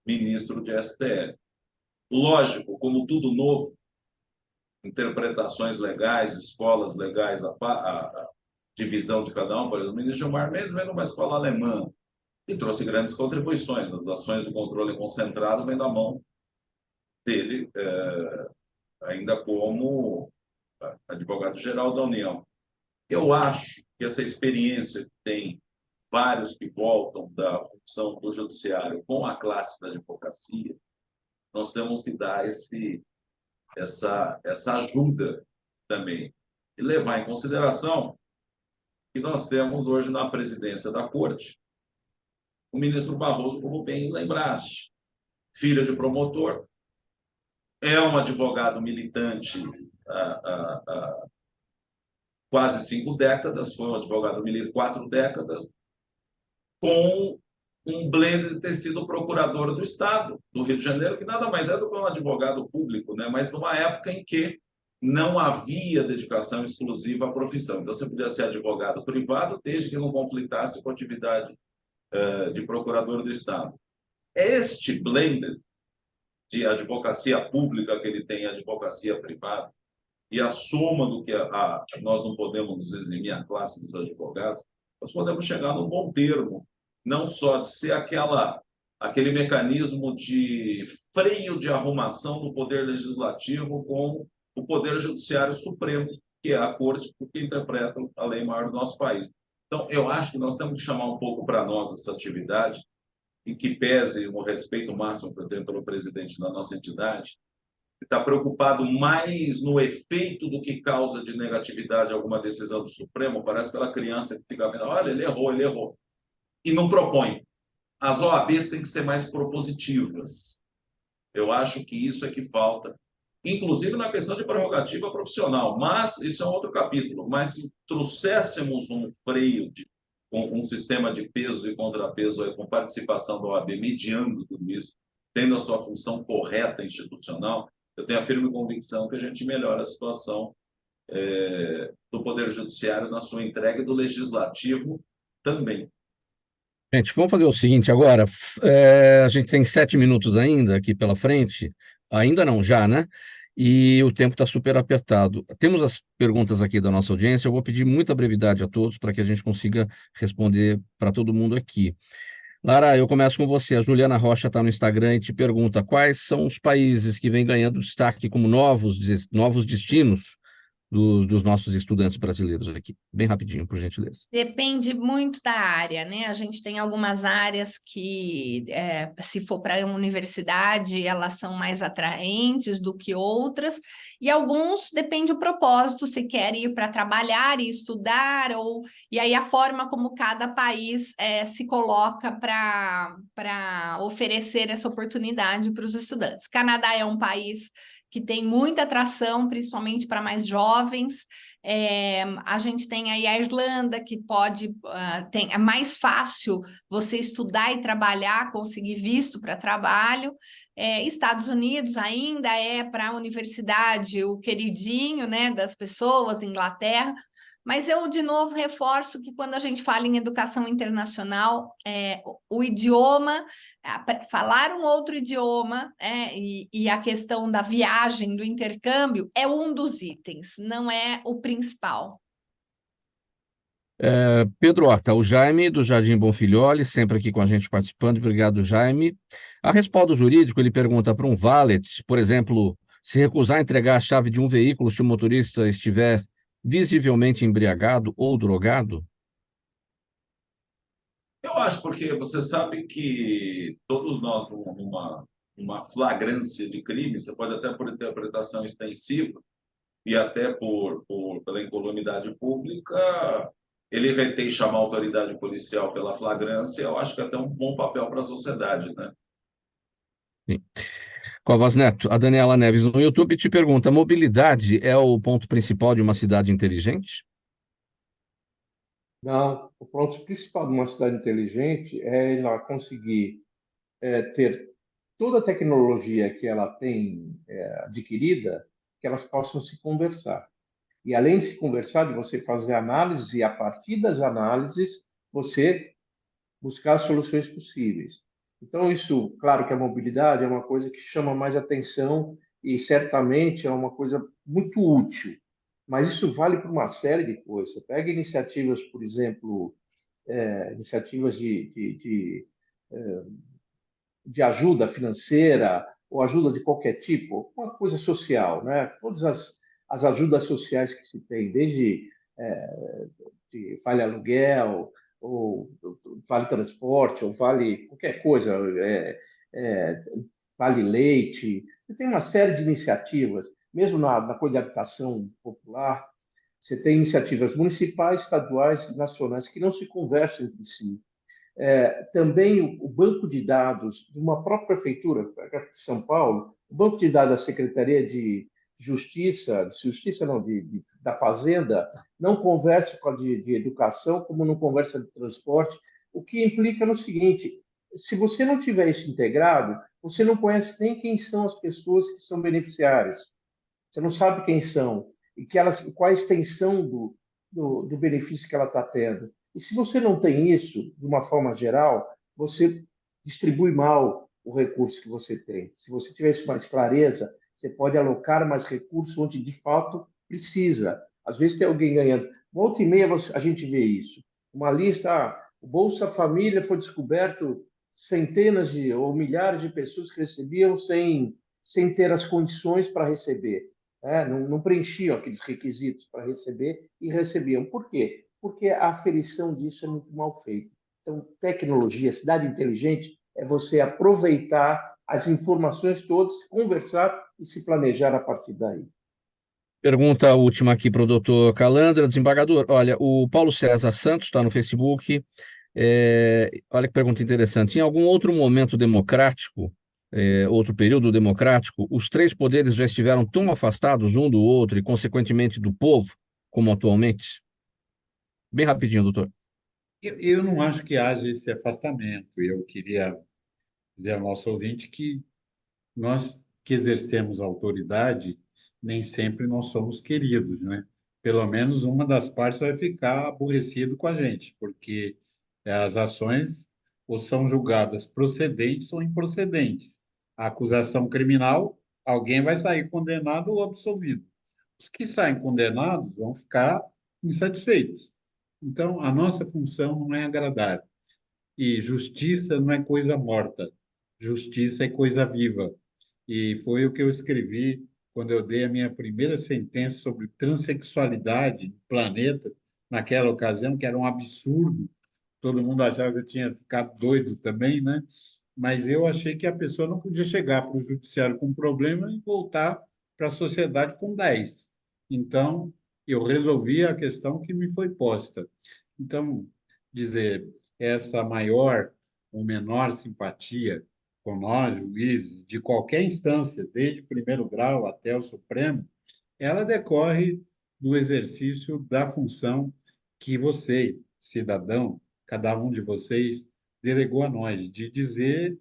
[SPEAKER 6] ministro de STF. Lógico, como tudo novo, interpretações legais, escolas legais, a divisão de cada um, por exemplo, o ministro Gilmar Mendes vem de uma escola alemã e trouxe grandes contribuições. As ações do controle concentrado vêm da mão dele, ainda como advogado-geral da União. Eu acho que essa experiência que tem vários que voltam da função do judiciário com a classe da advocacia, nós temos que dar essa ajuda também. E levar em consideração que nós temos hoje na presidência da Corte o ministro Barroso, como bem lembraste, filho de promotor, é um advogado militante há quase 5 décadas, foi um advogado militante 4 décadas, com um blend de ter sido procurador do Estado do Rio de Janeiro, que nada mais é do que um advogado público, né? Mas numa época em que não havia dedicação exclusiva à profissão. Então, você podia ser advogado privado, desde que não conflitasse com a atividade de procurador do Estado. Este blend de advocacia pública que ele tem, advocacia privada, e a soma do que nós não podemos nos eximir a classe dos advogados, nós podemos chegar num bom termo, não só de ser aquele mecanismo de freio de arrumação do poder legislativo com o poder judiciário supremo, que é a Corte, que interpreta a lei maior do nosso país. Então, eu acho que nós temos que chamar um pouco para nós essa atividade, e que pese o respeito máximo que eu tenho pelo presidente da nossa entidade, está preocupado mais no efeito do que causa de negatividade alguma decisão do Supremo. Parece aquela criança que fica vendo, olha, ele errou, e não propõe. As OABs têm que ser mais propositivas. Eu acho que isso é que falta, inclusive na questão de prerrogativa profissional, mas isso é um outro capítulo. Mas se trouxéssemos um freio, um sistema de pesos e contrapesos com participação da OAB mediando tudo isso, tendo a sua função correta institucional, eu tenho a firme convicção que a gente melhora a situação do Poder Judiciário na sua entrega e do Legislativo também.
[SPEAKER 2] Gente, vamos fazer o seguinte agora. A gente tem 7 minutos ainda aqui pela frente. Ainda não, já, né? E o tempo está super apertado. Temos as perguntas aqui da nossa audiência. Eu vou pedir muita brevidade a todos para que a gente consiga responder para todo mundo aqui. Lara, eu começo com você. A Juliana Rocha está no Instagram e te pergunta quais são os países que vêm ganhando destaque como novos destinos dos nossos estudantes brasileiros aqui. Bem rapidinho, por gentileza.
[SPEAKER 4] Depende muito da área, né? A gente tem algumas áreas que, se for para uma universidade, elas são mais atraentes do que outras, e alguns depende do propósito, se quer ir para trabalhar e estudar, e aí a forma como cada país se coloca para oferecer essa oportunidade para os estudantes. Canadá é um país que tem muita atração, principalmente para mais jovens. A gente tem aí a Irlanda, que é mais fácil você estudar e trabalhar, conseguir visto para trabalho. Estados Unidos ainda é para a universidade o queridinho, né, das pessoas, Inglaterra. Mas eu, de novo, reforço que quando a gente fala em educação internacional, o idioma, falar um outro idioma, e a questão da viagem, do intercâmbio, é um dos itens, não é o principal.
[SPEAKER 2] Pedro Horta, o Jaime, do Jardim Bonfilholi, sempre aqui com a gente participando. Obrigado, Jaime. A respaldo jurídico, ele pergunta para um valet, por exemplo, se recusar a entregar a chave de um veículo se o motorista estiver visivelmente embriagado ou drogado?
[SPEAKER 6] Eu acho, porque você sabe que todos nós, numa flagrância de crime, você pode até por interpretação extensiva e até pela incolumidade pública, ele retém chamar a autoridade policial pela flagrância, eu acho que é até um bom papel para a sociedade, né?
[SPEAKER 2] Sim. Covas Neto, a Daniela Neves no YouTube te pergunta: mobilidade é o ponto principal de uma cidade inteligente?
[SPEAKER 3] Não, o ponto principal de uma cidade inteligente é ela conseguir ter toda a tecnologia que ela tem adquirida, que elas possam se conversar. E além de se conversar, de você fazer análises e a partir das análises você buscar as soluções possíveis. Então isso, claro que a mobilidade é uma coisa que chama mais atenção e certamente é uma coisa muito útil. Mas isso vale para uma série de coisas. Você pega iniciativas, por exemplo, iniciativas de ajuda financeira ou ajuda de qualquer tipo, uma coisa social, né? Todas as ajudas sociais que se tem, desde de vale aluguel, ou vale transporte, ou vale qualquer coisa, é, vale leite. Você tem uma série de iniciativas, mesmo na coisa de habitação popular, você tem iniciativas municipais, estaduais e nacionais que não se conversam entre si. Também o banco de dados de uma própria prefeitura, de São Paulo, o banco de dados da Secretaria de Justiça não, da Fazenda, não conversa com a de Educação, como não conversa de transporte, o que implica no seguinte: se você não tiver isso integrado, você não conhece nem quem são as pessoas que são beneficiárias. Você não sabe quem são e qual a extensão do benefício que ela está tendo. E se você não tem isso, de uma forma geral, você distribui mal o recurso que você tem. Se você tivesse mais clareza, você pode alocar mais recursos onde de fato precisa. Às vezes tem alguém ganhando. Volta e meia a gente vê isso. Uma lista, o Bolsa Família foi descoberto centenas ou milhares de pessoas que recebiam sem ter as condições para receber. Não preenchiam aqueles requisitos para receber e recebiam. Por quê? Porque a aferição disso é muito mal feita. Então, tecnologia, cidade inteligente, é você aproveitar as informações todas, conversar e se planejar a partir daí.
[SPEAKER 2] Pergunta última aqui para o doutor Calandra, desembargador. Olha, o Paulo César Santos está no Facebook. Olha que pergunta interessante. Em algum outro momento democrático, outro período democrático, os três poderes já estiveram tão afastados um do outro e, consequentemente, do povo, como atualmente? Bem rapidinho, doutor.
[SPEAKER 5] Eu não acho que haja esse afastamento. Eu queria dizer ao nosso ouvinte que nós que exercemos autoridade, nem sempre nós somos queridos, né? Pelo menos uma das partes vai ficar aborrecido com a gente, porque as ações ou são julgadas procedentes ou improcedentes. A acusação criminal, alguém vai sair condenado ou absolvido. Os que saem condenados vão ficar insatisfeitos. Então, a nossa função não é agradar. E justiça não é coisa morta. Justiça é coisa viva. E foi o que eu escrevi quando eu dei a minha primeira sentença sobre transexualidade no planeta, naquela ocasião, que era um absurdo. Todo mundo achava que eu tinha ficado doido também, né? Mas eu achei que a pessoa não podia chegar para o judiciário com um problema e voltar para a sociedade com 10. Então, eu resolvi a questão que me foi posta. Então, dizer essa maior ou menor simpatia com nós, juízes, de qualquer instância, desde o primeiro grau até o Supremo, ela decorre do exercício da função que você, cidadão, cada um de vocês, delegou a nós, de dizer,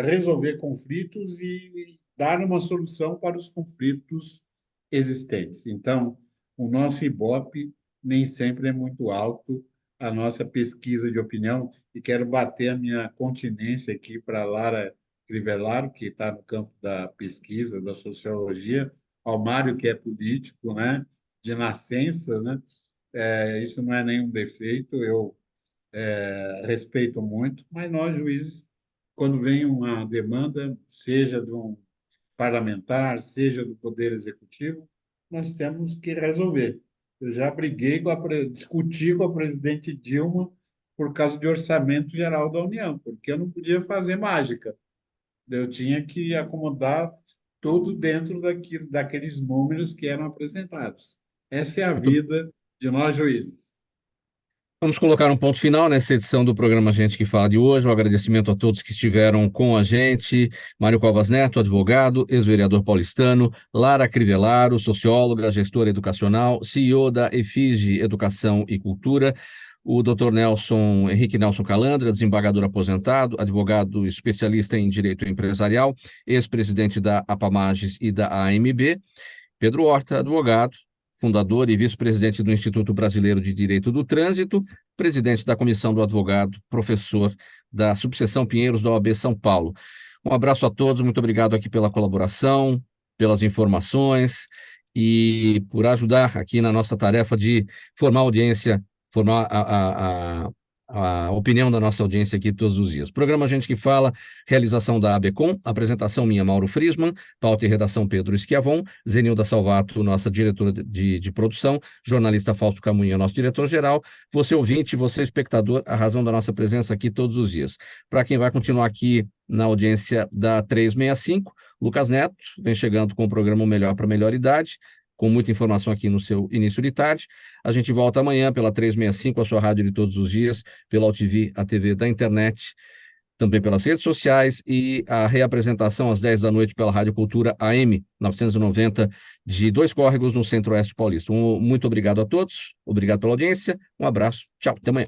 [SPEAKER 5] resolver conflitos e dar uma solução para os conflitos existentes. Então, o nosso Ibope nem sempre é muito alto, a nossa pesquisa de opinião, e quero bater a minha continência aqui para a Lara Crivellaro, que está no campo da pesquisa, da sociologia, ao Mário, que é político, né, de nascença, né? Isso não é nenhum defeito, eu respeito muito, mas nós, juízes, quando vem uma demanda, seja de um parlamentar, seja do Poder Executivo, nós temos que resolver. Eu já discuti com a presidente Dilma por causa de orçamento geral da União, porque eu não podia fazer mágica. Eu tinha que acomodar tudo dentro daqueles números que eram apresentados. Essa é a vida de nós juízes.
[SPEAKER 2] Vamos colocar um ponto final nessa edição do programa Gente que Fala de hoje. Um agradecimento a todos que estiveram com a gente. Mário Covas Neto, advogado, ex-vereador paulistano. Lara Crivellaro, socióloga, gestora educacional, CEO da EFIGE Educação e Cultura. O Dr. Henrique Nelson Calandra, desembargador aposentado, advogado especialista em direito empresarial, ex-presidente da APAMAGES e da AMB. Pedro Horta, advogado, fundador e vice-presidente do Instituto Brasileiro de Direito do Trânsito, presidente da Comissão do Advogado, professor da Subseção Pinheiros da OAB São Paulo. Um abraço a todos, muito obrigado aqui pela colaboração, pelas informações e por ajudar aqui na nossa tarefa de formar audiência, formar a opinião da nossa audiência aqui todos os dias. Programa Gente que Fala, realização da ABCom, apresentação minha, Mauro Friesman, pauta e redação Pedro Schiavon, Zenilda Salvato, nossa diretora de produção, jornalista Fausto Camunha, nosso diretor-geral, você ouvinte, você espectador, a razão da nossa presença aqui todos os dias. Para quem vai continuar aqui na audiência da 365, Lucas Neto, vem chegando com o programa O Melhor para a Melhor Idade, com muita informação aqui no seu início de tarde. A gente volta amanhã pela 365, a sua rádio de todos os dias, pela UTV, a TV da internet, também pelas redes sociais e a reapresentação às 10 da noite pela Rádio Cultura AM 990 de Dois Córregos, no Centro-Oeste Paulista. Muito obrigado a todos, obrigado pela audiência, um abraço, tchau, até amanhã.